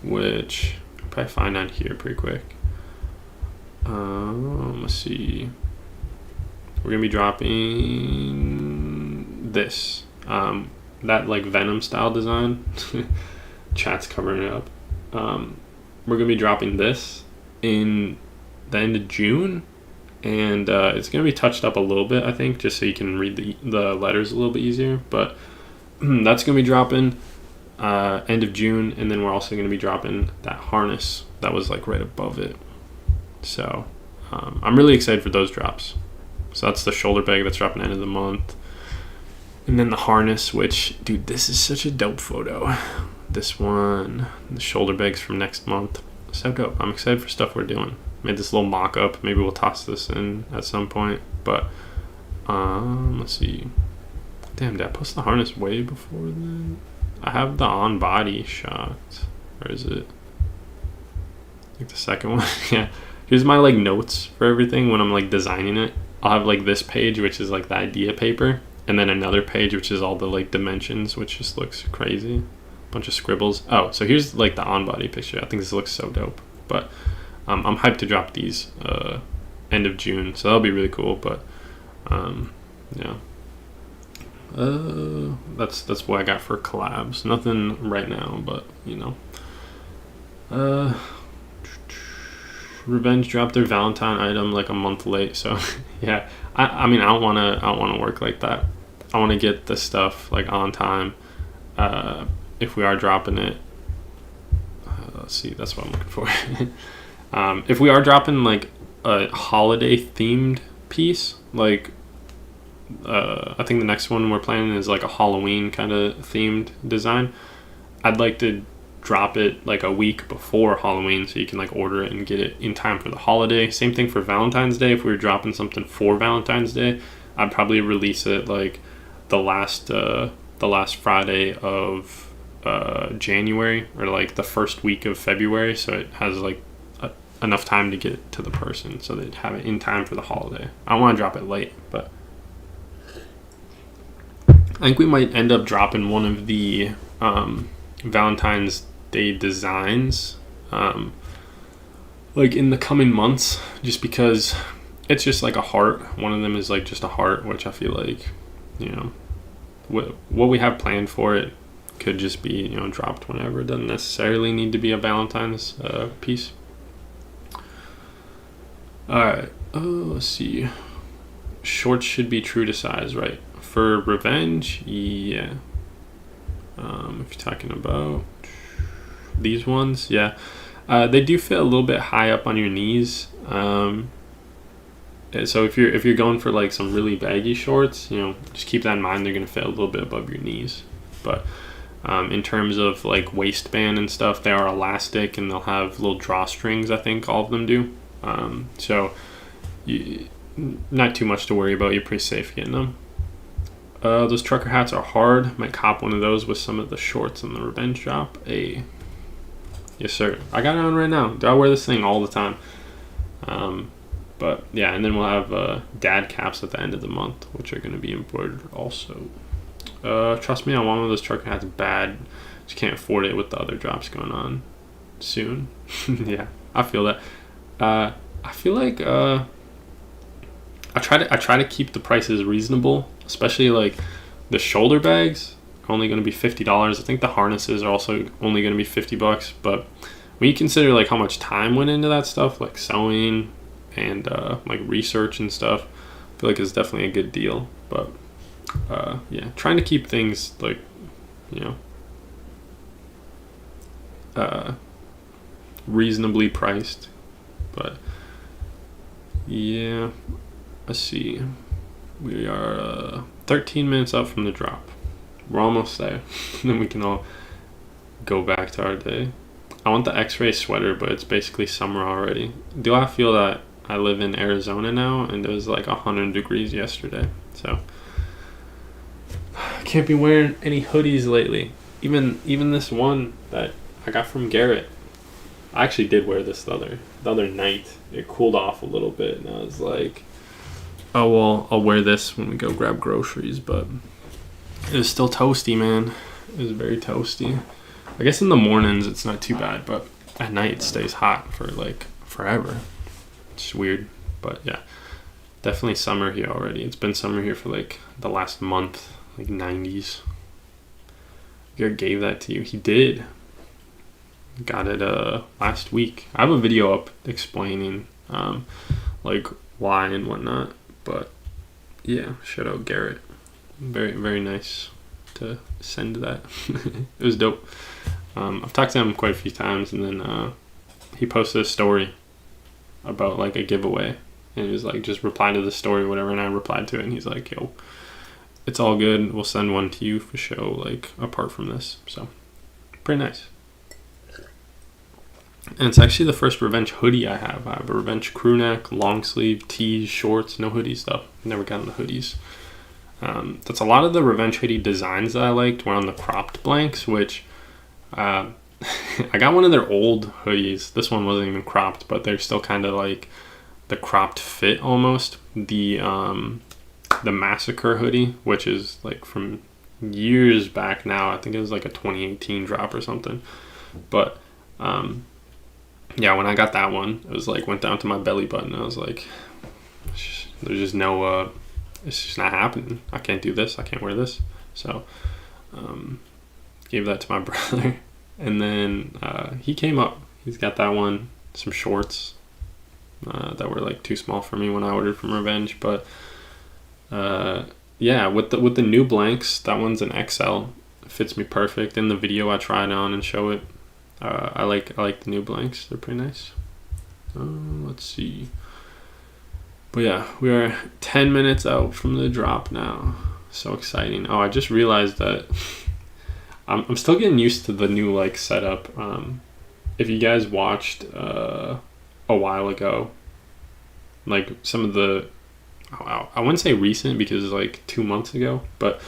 which I'll probably find on here pretty quick. Let's see. We're gonna be dropping this, that like Venom style design. Chat's covering it up. We're gonna be dropping this in the end of June, and it's gonna be touched up a little bit, I think, just so you can read the letters a little bit easier. But that's gonna be dropping end of June, and then we're also gonna be dropping that harness that was like right above it. So I'm really excited for those drops. So that's the shoulder bag that's dropping end of the month. And then the harness, which, dude, this is such a dope photo. This one, the shoulder bags from next month. So dope. I'm excited for stuff we're doing. Made this little mock-up. Maybe we'll toss this in at some point. But, let's see. Damn, did I post the harness way before then? I have the on-body shot. Where is it? I think the second one. Yeah. Here's my, like, notes for everything when I'm, like, designing it. I'll have like this page, which is like the idea paper, and then another page which is all the like dimensions, which just looks crazy. Bunch of scribbles. Oh, so here's like the on-body picture. I think this looks so dope. But I'm hyped to drop these end of June, so that'll be really cool. But yeah, that's what I got for collabs. Nothing right now, but you know. Revenge dropped their Valentine item like a month late, so yeah. I mean, I don't wanna work like that. I want to get the stuff like on time. If we are dropping it, let's see, that's what I'm looking for. If we are dropping like a holiday themed piece, like I think the next one we're planning is like a Halloween kind of themed design. I'd like to drop it like a week before Halloween so you can like order it and get it in time for the holiday. Same thing for Valentine's Day. If we were dropping something for Valentine's Day, I'd probably release it like the last Friday of January, or like the first week of February, so it has like enough time to get it to the person so they'd have it in time for the holiday. I don't want to drop it late, but I think we might end up dropping one of the Valentine's Day designs like in the coming months, just because it's just like a heart. One of them is like just a heart, which I feel like, you know, what we have planned for it could just be, you know, dropped whenever. It doesn't necessarily need to be a Valentine's piece. Alright, let's see. Shorts should be true to size, right? For revenge, yeah. If you're talking about these ones, yeah. They do fit a little bit high up on your knees. So if you're going for like some really baggy shorts, you know, just keep that in mind. They're gonna fit a little bit above your knees. But in terms of like waistband and stuff, they are elastic and they'll have little drawstrings. I think all of them do. So not too much to worry about. You're pretty safe getting them. Those trucker hats are hard. Might cop one of those with some of the shorts on the revenge drop. Yes, sir. I got it on right now. I wear this thing all the time. But yeah, and then we'll have dad caps at the end of the month, which are going to be embroidered also. Trust me, I want one of those trucker hats bad. Just can't afford it with the other drops going on soon. Yeah, I feel that. I feel like I try to keep the prices reasonable, especially like the shoulder bags are only going to be $50. I think the harnesses are also only going to be $50. But when you consider like how much time went into that stuff, like sewing and like research and stuff, I feel like it's definitely a good deal. But yeah, trying to keep things like, you know, reasonably priced. But yeah, let's see. We are 13 minutes up from the drop. We're almost there. Then we can all go back to our day. I want the X-ray sweater, but it's basically summer already. Do I feel that I live in Arizona now and it was like 100 degrees yesterday? So I can't be wearing any hoodies lately. Even this one that I got from Garrett. I actually did wear this the other night. It cooled off a little bit and I was like, oh well, I'll wear this when we go grab groceries. But it was still toasty, man. It was very toasty. I guess in the mornings it's not too bad, but at night it stays hot for like forever. It's weird, but yeah, definitely summer here already. It's been summer here for like the last month, like 90s. Garrett gave that to you. He did. Got it last week. I have a video up explaining like why and whatnot. But yeah, shout out Garrett. Very, very nice to send that. It was dope. I've talked to him quite a few times, and then he posted a story about like a giveaway, and he was like, just reply to the story or whatever, and I replied to it, and he's like, yo, it's all good, we'll send one to you for show, like apart from this. So pretty nice. And it's actually the first revenge hoodie I have. I have a revenge crew neck, long sleeve, tees, shorts, no hoodie stuff. Never gotten the hoodies. That's a lot of the revenge hoodie designs that I liked were on the cropped blanks, which I got one of their old hoodies. This one wasn't even cropped, but they're still kind of like the cropped fit almost. The Massacre hoodie, which is like from years back now. I think it was like a 2018 drop or something. But yeah, when I got that one, it was like went down to my belly button. I was like, there's just no, it's just not happening. I can't do this. I can't wear this. So gave that to my brother. And then he came up. He's got that one, some shorts that were like too small for me when I ordered from Revenge. But yeah, with the new blanks, that one's an XL. It fits me perfect. In the video I tried on and show it. I like the new blanks. They're pretty nice. Let's see. But yeah, we are 10 minutes out from the drop now. So exciting. Oh, I just realized that I'm still getting used to the new like setup. If you guys watched a while ago, like some of the I wouldn't say recent because it's like 2 months ago, but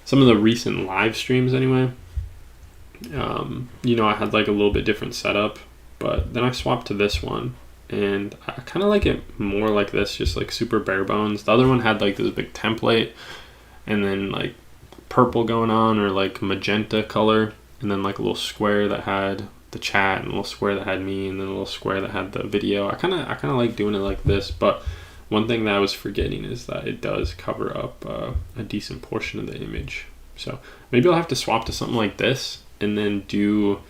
some of the recent live streams anyway. You know, I had like a little bit different setup, but then I swapped to this one, and I kind of like it more like this, just like super bare bones. The other one had like this big template, and then like purple going on, or like magenta color, and then like a little square that had the chat, and a little square that had me, and then a little square that had the video. I kind of like doing it like this, but one thing that I was forgetting is that it does cover up a decent portion of the image. So maybe I'll have to swap to something like this, and then do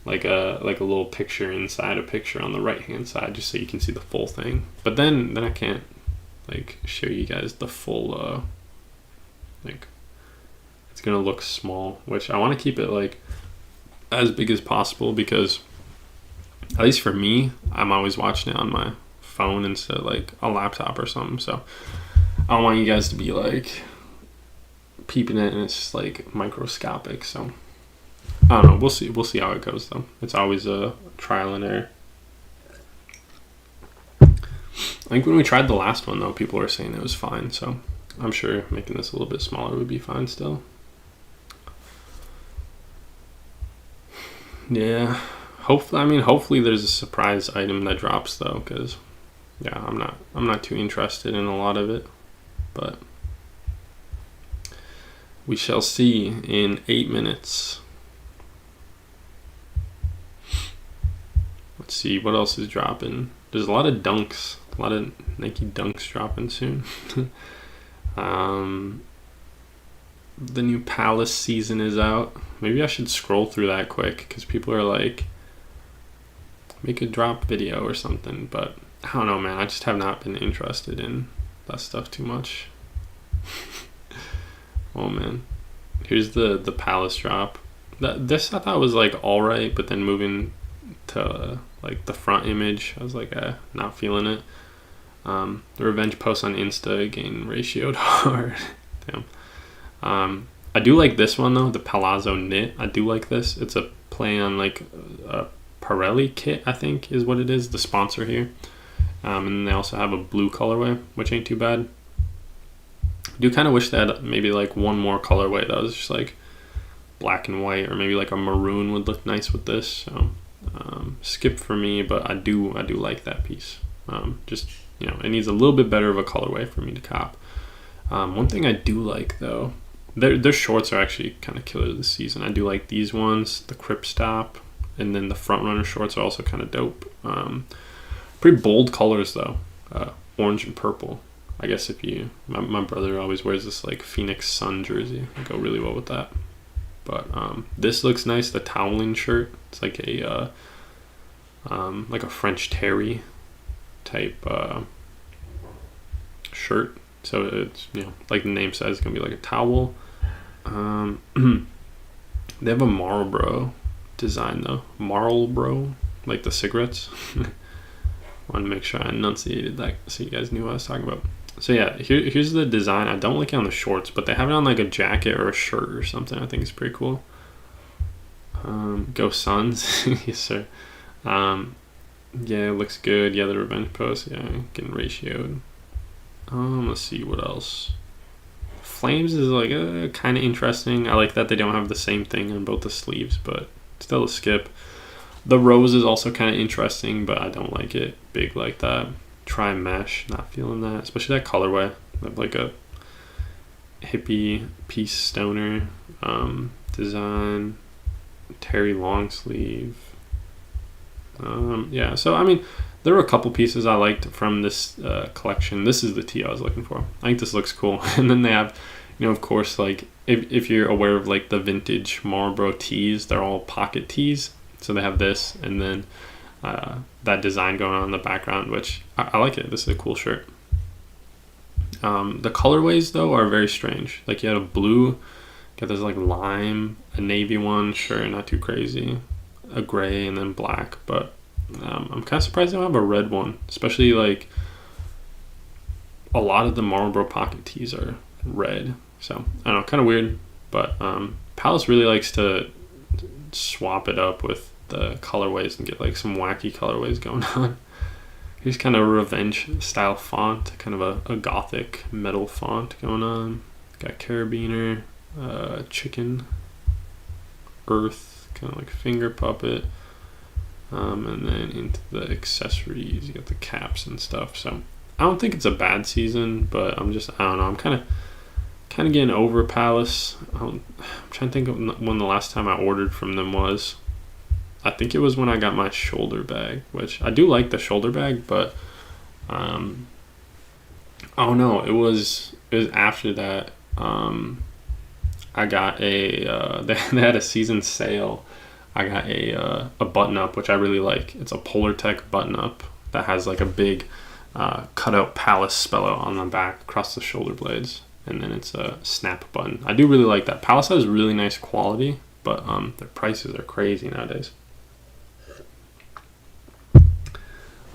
like a little picture inside a picture on the right hand side, just so you can see the full thing. But then I can't like show you guys the full like, it's gonna look small, which I want to keep it like as big as possible, because at least for me, I'm always watching it on my phone instead of like a laptop or something. So I don't want you guys to be like peeping it and it's just like microscopic. So I don't know, we'll see how it goes though. It's always a trial and error. I think when we tried the last one though, people were saying it was fine, so I'm sure making this a little bit smaller would be fine still. Yeah, hopefully there's a surprise item that drops though, because yeah, I'm not too interested in a lot of it, but we shall see in 8 minutes. Let's see what else is dropping. There's a lot of dunks, a lot of Nike dunks dropping soon. The new Palace season is out. Maybe I should scroll through that quick, because people are like, make a drop video or something, but I don't know, man. I just have not been interested in that stuff too much. Oh man, here's the Palace drop. This I thought was like alright, but then moving to like the front image, I was like not feeling it. The revenge post on Insta again ratioed hard. Damn. I do like this one though, the Palazzo knit. I do like this. It's a play on like a Pirelli kit, I think is what it is, the sponsor here. And then they also have a blue colorway, which ain't too bad. I do kind of wish they had maybe like one more colorway that was just like black and white, or maybe like a maroon would look nice with this. So skip for me, but I do like that piece. Just, you know, it needs a little bit better of a colorway for me to cop. One thing I do like though, their shorts are actually kind of killer this season. I do like these ones, the Crip Stop, and then the Front Runner shorts are also kind of dope. Pretty bold colors though, orange and purple. I guess if you, my brother always wears this like Phoenix Sun jersey. I go really well with that. But this looks nice. The toweling shirt. It's like a French terry type shirt. So it's, you know, like the name says, it's gonna be like a towel. They have a Marlboro design though. Marlboro, like the cigarettes. Want to make sure I enunciated that so you guys knew what I was talking about. So yeah, here's the design. I don't like it on the shorts, but they have it on like a jacket or a shirt or something. I think it's pretty cool. Go Suns. Yes sir. Yeah, it looks good. Yeah, the revenge post, yeah, getting ratioed. Let's see what else. Flames is like kind of interesting. I like that they don't have the same thing on both the sleeves, but still a skip. The rose is also kind of interesting, but I don't like it big like that. Try mesh, not feeling that, especially that colorway. Like a hippie piece stoner design. Terry long sleeve. Yeah, so I mean, there were a couple pieces I liked from this collection. This is the tee I was looking for. I think this looks cool. And then they have, you know, of course, like if you're aware of like the vintage Marlboro tees, they're all pocket tees. So they have this, and then that design going on in the background, which I like it. This is a cool shirt. The colorways though are very strange. Like you had a blue, got this like lime, a navy one, sure, not too crazy, a gray, and then black. But I'm kind of surprised they don't have a red one, especially like a lot of the Marlboro pocket tees are red. So I don't know, kind of weird. But Palace really likes to swap it up with the colorways and get like some wacky colorways going on. Here's kind of a revenge style font, kind of a gothic metal font going on. Got carabiner, chicken, earth, kind of like finger puppet, and then into the accessories, you got the caps and stuff. So I don't think it's a bad season, but I don't know, I'm kind of getting over Palace. I'm trying to think of when the last time I ordered from them was. I think it was when I got my shoulder bag, which I do like the shoulder bag, but oh no, it was after that. I got they had a season sale. I got a button up, which I really like. It's a Polartec button up that has like a big cutout Palace spell out on the back across the shoulder blades, and then it's a snap button. I do really like that. Palace has really nice quality, but their prices are crazy nowadays.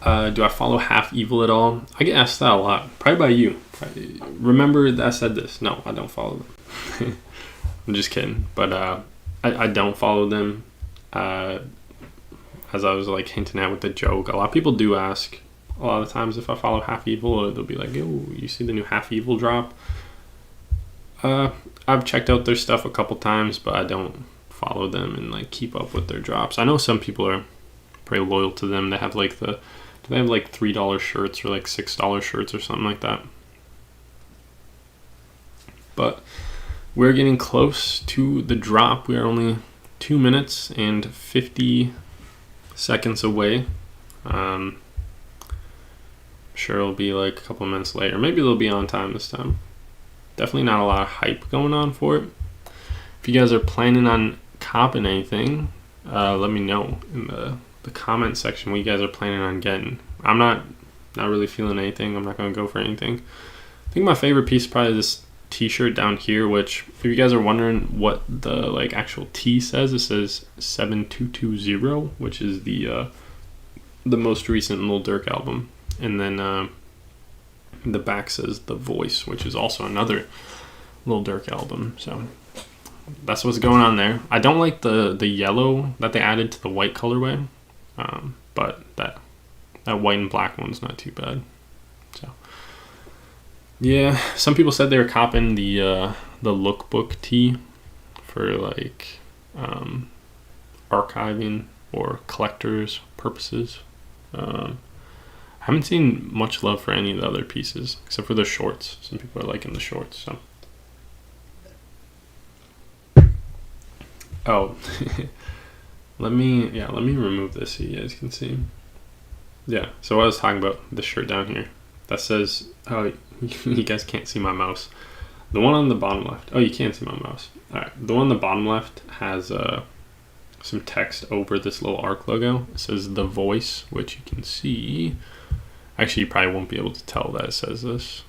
Do I follow Half Evil at all? I get asked that a lot. Probably by you. Remember that I said this? No, I don't follow them. I'm just kidding. But I don't follow them. As I was like hinting at with the joke, a lot of people do ask a lot of times if I follow Half Evil, or they'll be like, "Oh, you see the new Half Evil drop?" I've checked out their stuff a couple times, but I don't follow them and like keep up with their drops. I know some people are pretty loyal to them. They have like they have like $3 shirts or like $6 shirts or something like that. But we're getting close to the drop. We are only 2 minutes and 50 seconds away. Sure it'll be like a couple minutes later. Maybe they'll be on time this time. Definitely not a lot of hype going on for it. If you guys are planning on copping anything, let me know in the comment section what you guys are planning on getting. I'm not really feeling anything. I'm not going to go for anything. I think my favorite piece is probably this t-shirt down here, which if you guys are wondering what the like actual T says, it says 7220, which is the most recent Lil Durk album. And then the back says The Voice, which is also another Lil Durk album. So that's what's going on there. I don't like the yellow that they added to the white colorway. But that white and black one's not too bad. So yeah, some people said they were copping the lookbook tee for like archiving or collectors purposes. I haven't seen much love for any of the other pieces except for the shorts. Some people are liking the shorts. So oh. Let me remove this so you guys can see. Yeah, so what I was talking about, the shirt down here that says, oh, you guys can't see my mouse. The one on the bottom left, oh, you can't see my mouse. All right, the one on the bottom left has some text over this little ARC logo. It says The Voice, which you can see. Actually, you probably won't be able to tell that it says this.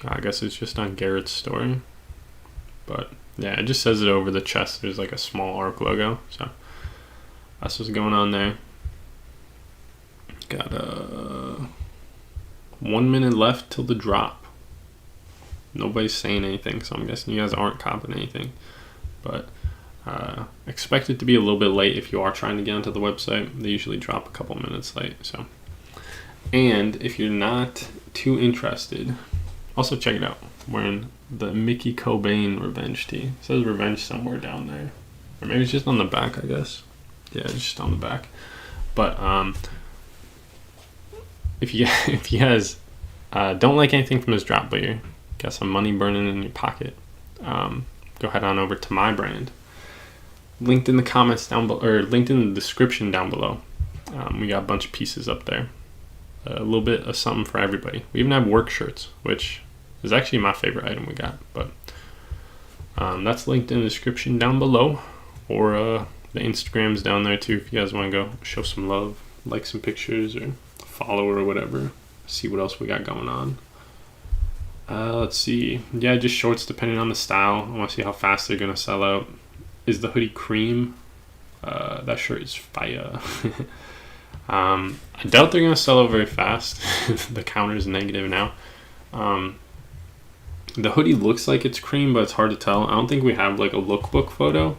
I guess it's just on Garrett's story. But yeah, it just says it over the chest. There's like a small ARC logo. So that's what's going on there. Got 1 minute left till the drop. Nobody's saying anything, so I'm guessing you guys aren't copping anything. But expect it to be a little bit late if you are trying to get onto the website. They usually drop a couple minutes late. So, and if you're not too interested, also check it out. I'm wearing the Mickey Cobain revenge tee. It says revenge somewhere down there, or maybe it's just on the back, I guess. Yeah, it's just on the back. But if you guys don't like anything from this drop, but you got some money burning in your pocket, go head on over to my brand. Linked in the comments down below, or linked in the description down below. We got a bunch of pieces up there. A little bit of something for everybody. We even have work shirts, which is actually my favorite item we got. But that's linked in the description down below, or the Instagram's down there too if you guys want to go show some love, like some pictures, or follow or whatever. See what else we got going on. Let's see. Yeah, just shorts depending on the style. I want to see how fast they're gonna sell out. Is the hoodie cream? That shirt is fire. I doubt they're gonna sell out very fast. The counter is negative now. The hoodie looks like it's cream, but it's hard to tell. I don't think we have like a lookbook photo.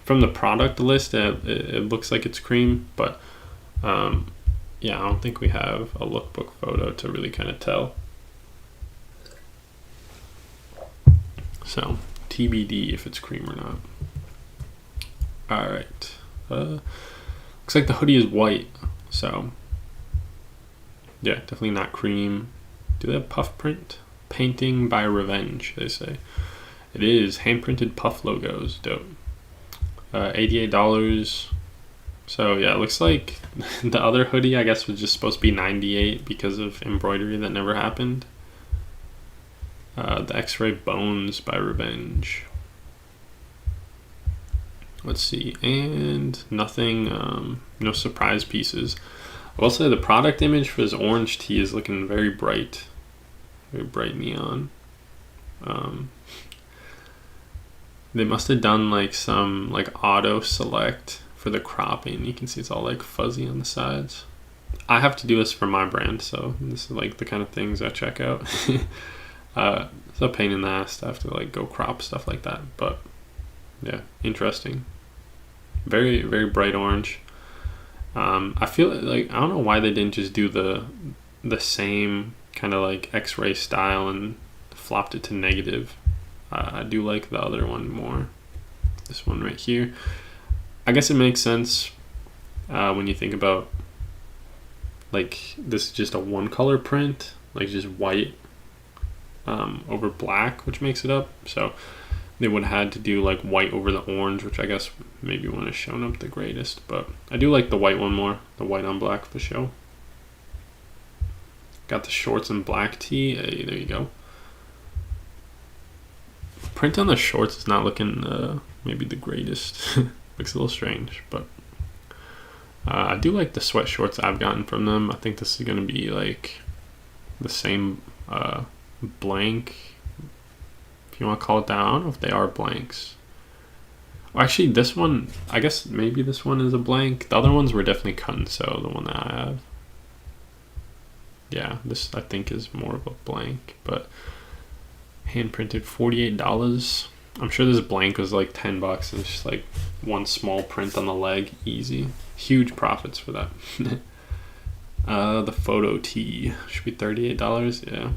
From the product list, it looks like it's cream, but yeah, I don't think we have a lookbook photo to really kind of tell. So TBD if it's cream or not. All right. Looks like the hoodie is white, so yeah, definitely not cream. Do they have puff print? Painting by Revenge, they say. It is hand printed puff logos. Dope. $88. So yeah, it looks like the other hoodie I guess was just supposed to be $98 because of embroidery that never happened. The X-Ray Bones by Revenge. Let's see, and nothing, no surprise pieces. I will say the product image for this orange tee is looking very bright neon. They must have done like some like auto select for the cropping. You can see it's all like fuzzy on the sides. I have to do this for my brand, so this is like the kind of things I check out. It's a pain in the ass to have to like go crop stuff like that, but yeah, interesting. Very, very bright orange. I feel like, I don't know why they didn't just do the same kind of like X-ray style and flopped it to negative. I do like the other one more. This one right here. I guess it makes sense when you think about like this is just a one color print, like just white over black, which makes it up. So they would have had to do like white over the orange, which I guess maybe wouldn't have shown up the greatest, but I do like the white one more, the white on black for show. Got the shorts and black tee. Hey, there you go. Print on the shorts is not looking maybe the greatest. Looks a little strange, but I do like the sweat shorts I've gotten from them. I think this is going to be like the same blank, if you want to call it that. I don't know if they are blanks. Well, actually, this one, I guess maybe this one is a blank. The other ones were definitely cut and sew, the one that I have. Yeah, this I think is more of a blank, but hand printed, $48. I'm sure this blank was like $10 and it's just like one small print on the leg. Easy. Huge profits for that. The photo tee should be $38. Yeah.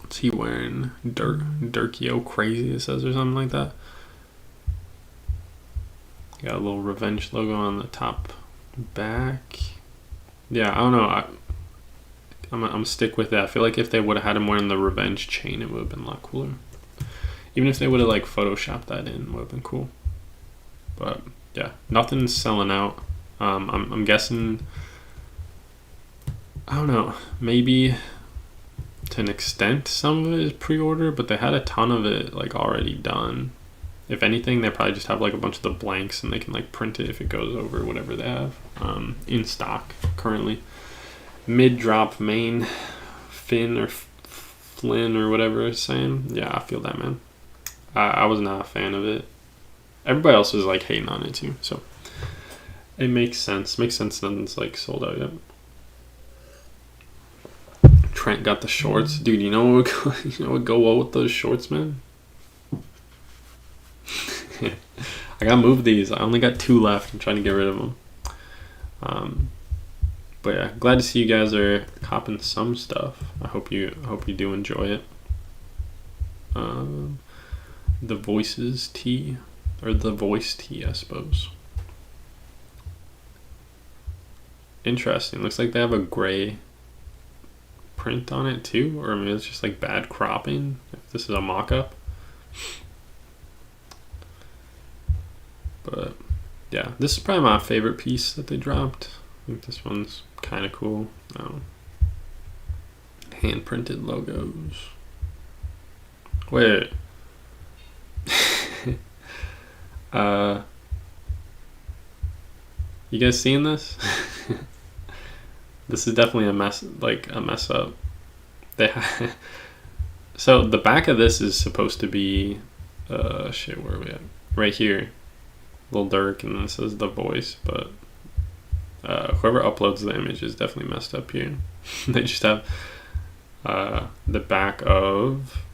What's he wearing? Durkio Crazy, it says, or something like that. Got a little Revenge logo on the top back. Yeah, I don't know. I'm stick with that. I feel like if they would have had him wearing the Revenge chain, it would have been a lot cooler. Even if they would have like photoshopped that in, it would have been cool. But yeah, nothing's selling out. I'm guessing, I don't know, maybe to an extent some of it is pre-order, but they had a ton of it like already done. If anything, they probably just have like a bunch of the blanks and they can like print it if it goes over whatever they have in stock currently. Mid-drop main Finn or Flynn or whatever it's saying. Yeah, I feel that, man. I was not a fan of it. Everybody else was like hating on it too, so it makes sense. Makes sense nothing's like sold out yet. Trent got the shorts. Dude, you know what would go well with those shorts, man? I gotta move these. I only got 2 left. I'm trying to get rid of them. But yeah, glad to see you guys are copping some stuff. I hope you do enjoy it. The Voices tee, or the Voice tee, I suppose. Interesting. Looks like they have a gray print on it too, or maybe it's just like bad cropping. If this is a mock-up. But yeah, this is probably my favorite piece that they dropped. I think this one's kind of cool. Hand printed logos. Wait. You guys seeing this? This is definitely a mess up. So the back of this is supposed to be shit, where are we at? Right here. Little Durk, and then it says The Voice, but whoever uploads the image is definitely messed up here. They just have the back of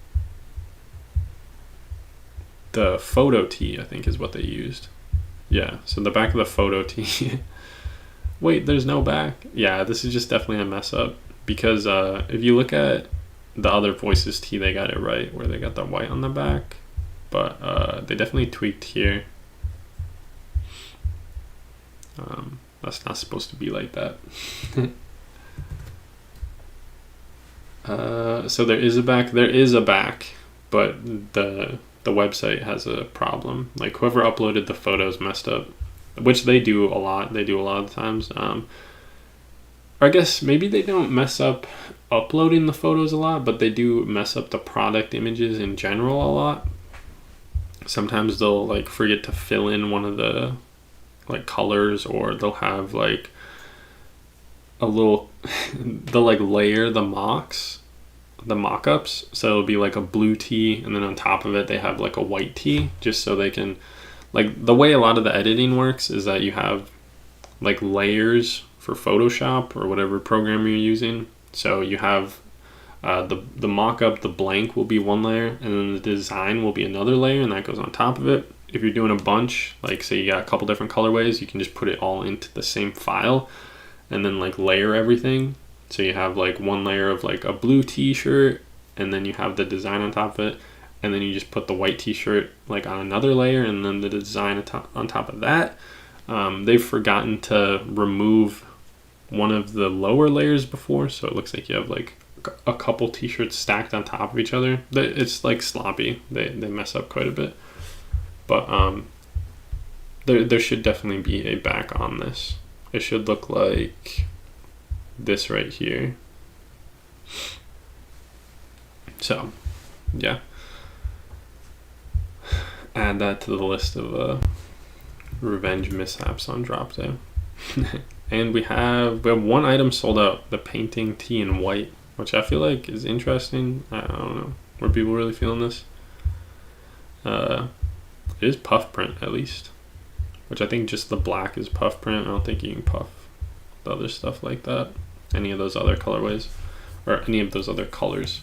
the photo tee, I think is what they used. Yeah, so the back of the photo tee Wait, there's no back. Yeah, this is just definitely a mess up, because if you look at the other Voices tee, they got it right where they got the white on the back, but they definitely tweaked here. That's not supposed to be like that. So there is a back, but the website has a problem. Like, whoever uploaded the photos messed up, which they do a lot. They do a lot of the times. Or I guess maybe they don't mess up uploading the photos a lot, but they do mess up the product images in general a lot. Sometimes they'll like forget to fill in one of the like colors, or they'll have like a little they'll like layer the mock-ups, so it'll be like a blue tee, and then on top of it they have like a white tee, just so they can, like, the way a lot of the editing works is that you have like layers for Photoshop or whatever program you're using. So you have the mock-up, the blank will be one layer, and then the design will be another layer, and that goes on top of it. If you're doing a bunch, like say you got a couple different colorways, you can just put it all into the same file and then like layer everything. So you have like one layer of like a blue t-shirt, and then you have the design on top of it, and then you just put the white t-shirt like on another layer, and then the design on top of that. They've forgotten to remove one of the lower layers before, so it looks like you have like a couple t-shirts stacked on top of each other. It's like sloppy. They mess up quite a bit. But there should definitely be a back on this. It should look like this right here. So yeah, add that to the list of revenge mishaps on drop day. And we have one item sold out, the painting tee in white, which I feel like is interesting. I don't know, were people really feeling this? It is puff print, at least, which I think just the black is puff print. I don't think you can puff the other stuff like that, any of those other colorways, or any of those other colors.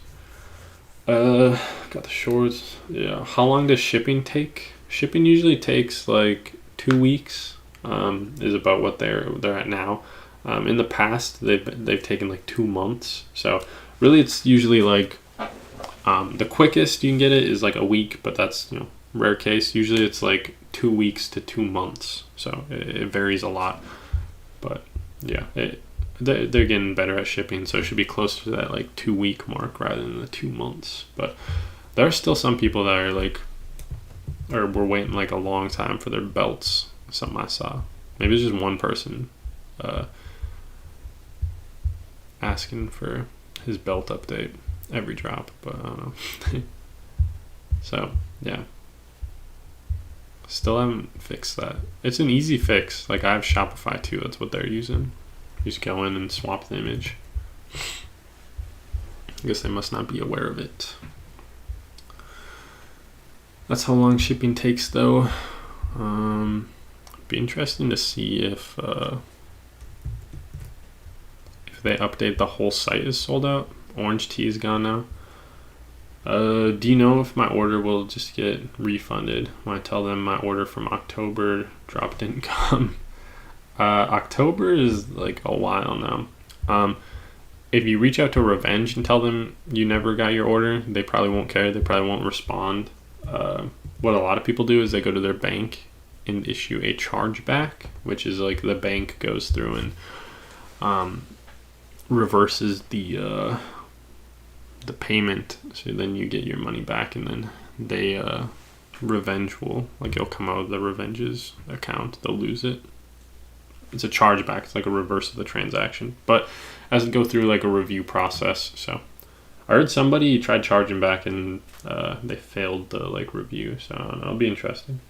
Got the shorts. Yeah, how long does shipping take? Shipping usually takes like 2 weeks. Is about what they're at now. In the past, they've taken like 2 months. So really, it's usually like the quickest you can get it is like a week, but that's, you know, rare case. Usually it's like 2 weeks to 2 months. So it varies a lot. But yeah, they're getting better at shipping, so it should be closer to that like 2 week mark rather than the 2 months. But there are still some people that are like, or were waiting like a long time for their belts. Something I saw. Maybe it's just one person asking for his belt update every drop, but I don't know. So yeah, still haven't fixed that. It's an easy fix. Like, I have Shopify too. That's what they're using. You just go in and swap the image. I guess they must not be aware of it. That's how long shipping takes, though. Be interesting to see if they update the whole site is sold out. Orange tea is gone now. Do you know if my order will just get refunded when I tell them my order from October drop didn't come? October is like a while now. If you reach out to Revenge and tell them you never got your order, they probably won't care. They probably won't respond. What a lot of people do is they go to their bank and issue a chargeback, which is like the bank goes through and reverses the payment, so then you get your money back, and then they Revenge will, like, it'll come out of the Revenge's account. They'll lose it. It's a chargeback. It's like a reverse of the transaction, but has to go through like a review process. So I heard somebody tried charging back and they failed the like review, so I don't know, it'll be interesting.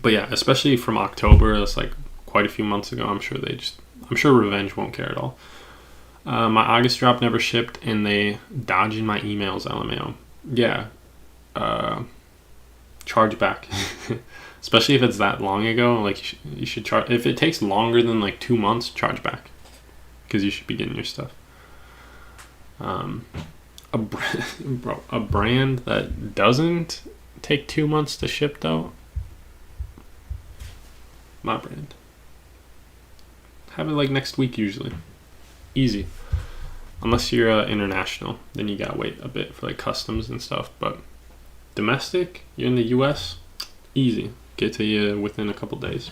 But yeah, especially from October, that's like quite a few months ago. I'm sure Revenge won't care at all. My August drop never shipped, and they dodging my emails, LMAO. Yeah, charge back. Especially if it's that long ago, like you should charge. If it takes longer than like 2 months, charge back, because you should be getting your stuff. A brand that doesn't take 2 months to ship, though. my brand. Have it like next week usually. Easy. Unless you're international, then you gotta wait a bit for like customs and stuff. But domestic, you're in the US, easy. Get to you within a couple days.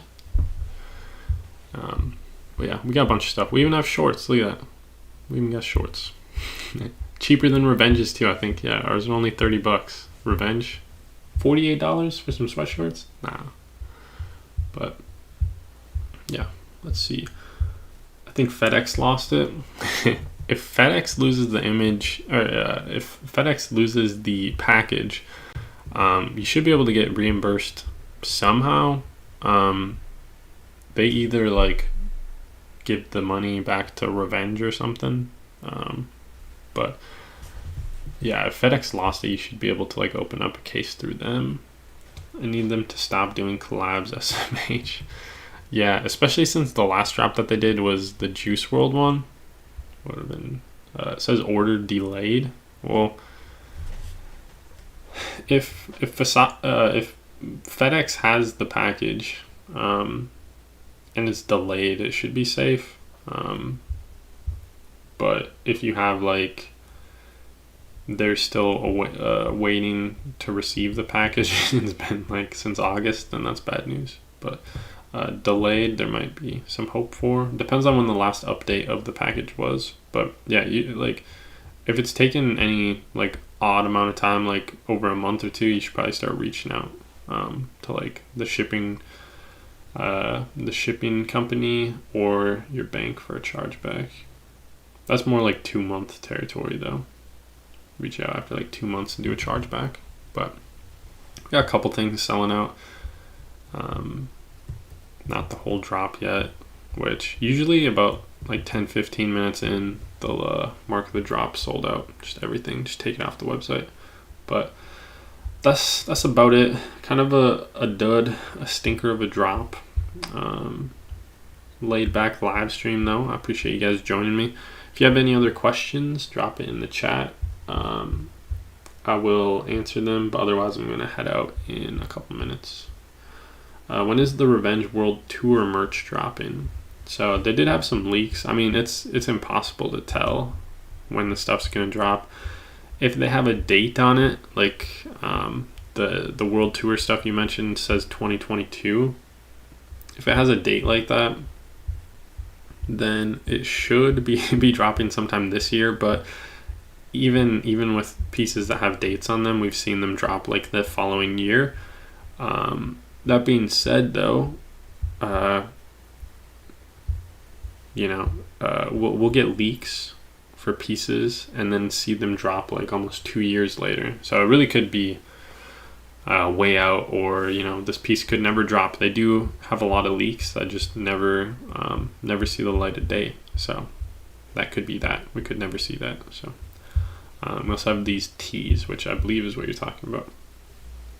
But yeah, we got a bunch of stuff. We even have shorts. Look at that. We even got shorts. Cheaper than Revenge's too, I think. Yeah, ours are only $30. Revenge, $48 for some sweatshirts? Nah. But yeah, let's see. I think FedEx lost it. If FedEx loses the image, or if FedEx loses the package, you should be able to get reimbursed somehow. They either like give the money back to Revenge or something. But yeah, if FedEx lost it, you should be able to like open up a case through them. I need them to stop doing collabs, SMH. Yeah, especially since the last drop that they did was the Juice WRLD one. Would have been it says order delayed. Well, if FedEx has the package and it's delayed, it should be safe. But if you have like they're still waiting to receive the package, it's been like since August, then that's bad news. But delayed, there might be some hope for. Depends on when the last update of the package was. But yeah, you like if it's taken any like odd amount of time, like over a month or two, you should probably start reaching out to like the shipping company or your bank for a chargeback. That's more like 2-month territory though. Reach out after like 2 months and do a chargeback. But we got a couple things selling out. Not the whole drop yet, which usually about like 10-15 minutes in, they'll mark the drop sold out. Just everything, just take it off the website. But that's about it. Kind of a dud, a stinker of a drop. Laid back live stream though. I appreciate you guys joining me. If you have any other questions, drop it in the chat. I will answer them, but otherwise I'm going to head out in a couple minutes. When is the Revenge World Tour merch dropping? So they did have some leaks. I mean, it's impossible to tell when the stuff's going to drop. If they have a date on it, like the World Tour stuff you mentioned says 2022. If it has a date like that, then it should be dropping sometime this year. But even with pieces that have dates on them, we've seen them drop like the following year. That being said, though, we'll get leaks for pieces and then see them drop like almost 2 years later. So it really could be way out, or this piece could never drop. They do have a lot of leaks that just never see the light of day. So that could be that. We could never see that. So we also have these tees, which I believe is what you're talking about.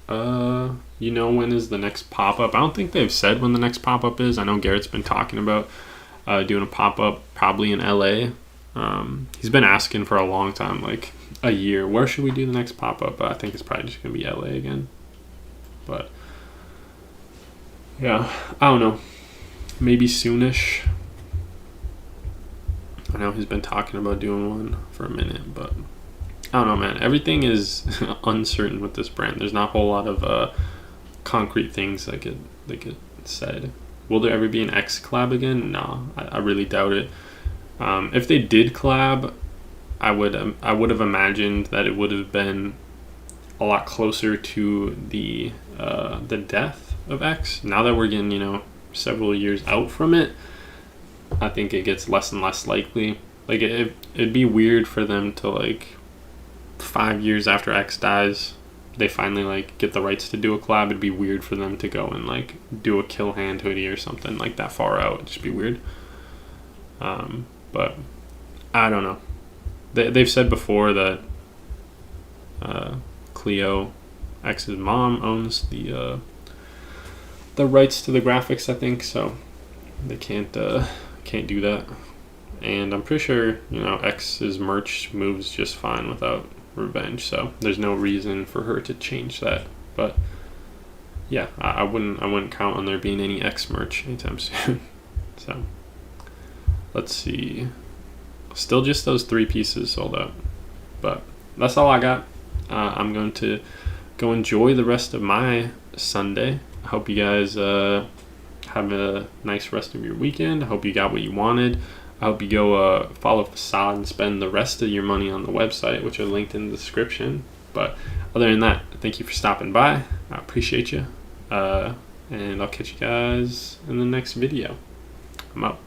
When is the next pop-up? I don't think they've said when the next pop-up is. I know Garrett's been talking about doing a pop-up probably in LA. He's been asking for a long time, like a year, where should we do the next pop-up? But I think it's probably just gonna be LA again. But yeah, I don't know, maybe soonish. I know he's been talking about doing one for a minute, but I don't know, man. Everything is uncertain with this brand. There's not a whole lot of concrete things that get said. Will there ever be an X collab again? No, I really doubt it. If they did collab, I would have imagined that it would have been a lot closer to the death of X. Now that we're getting several years out from it, I think it gets less and less likely. Like it'd be weird for them to like 5 years after X dies, they finally like get the rights to do a collab. It'd be weird for them to go and like do a Kill Hand hoodie or something like that far out. It'd just be weird. But I don't know. They've said before that Cleo, X's mom, owns the rights to the graphics, I think, so they can't do that. And I'm pretty sure X's merch moves just fine without Revenge, so there's no reason for her to change that. But yeah, I wouldn't count on there being any X merch anytime soon. So let's see, still just those 3 pieces sold out, but that's all I got. I'm going to go enjoy the rest of my Sunday. I hope you guys have a nice rest of your weekend. I hope you got what you wanted. I hope you go follow Facade and spend the rest of your money on the website, which are linked in the description. But other than that, thank you for stopping by. I appreciate you. And I'll catch you guys in the next video. I'm out.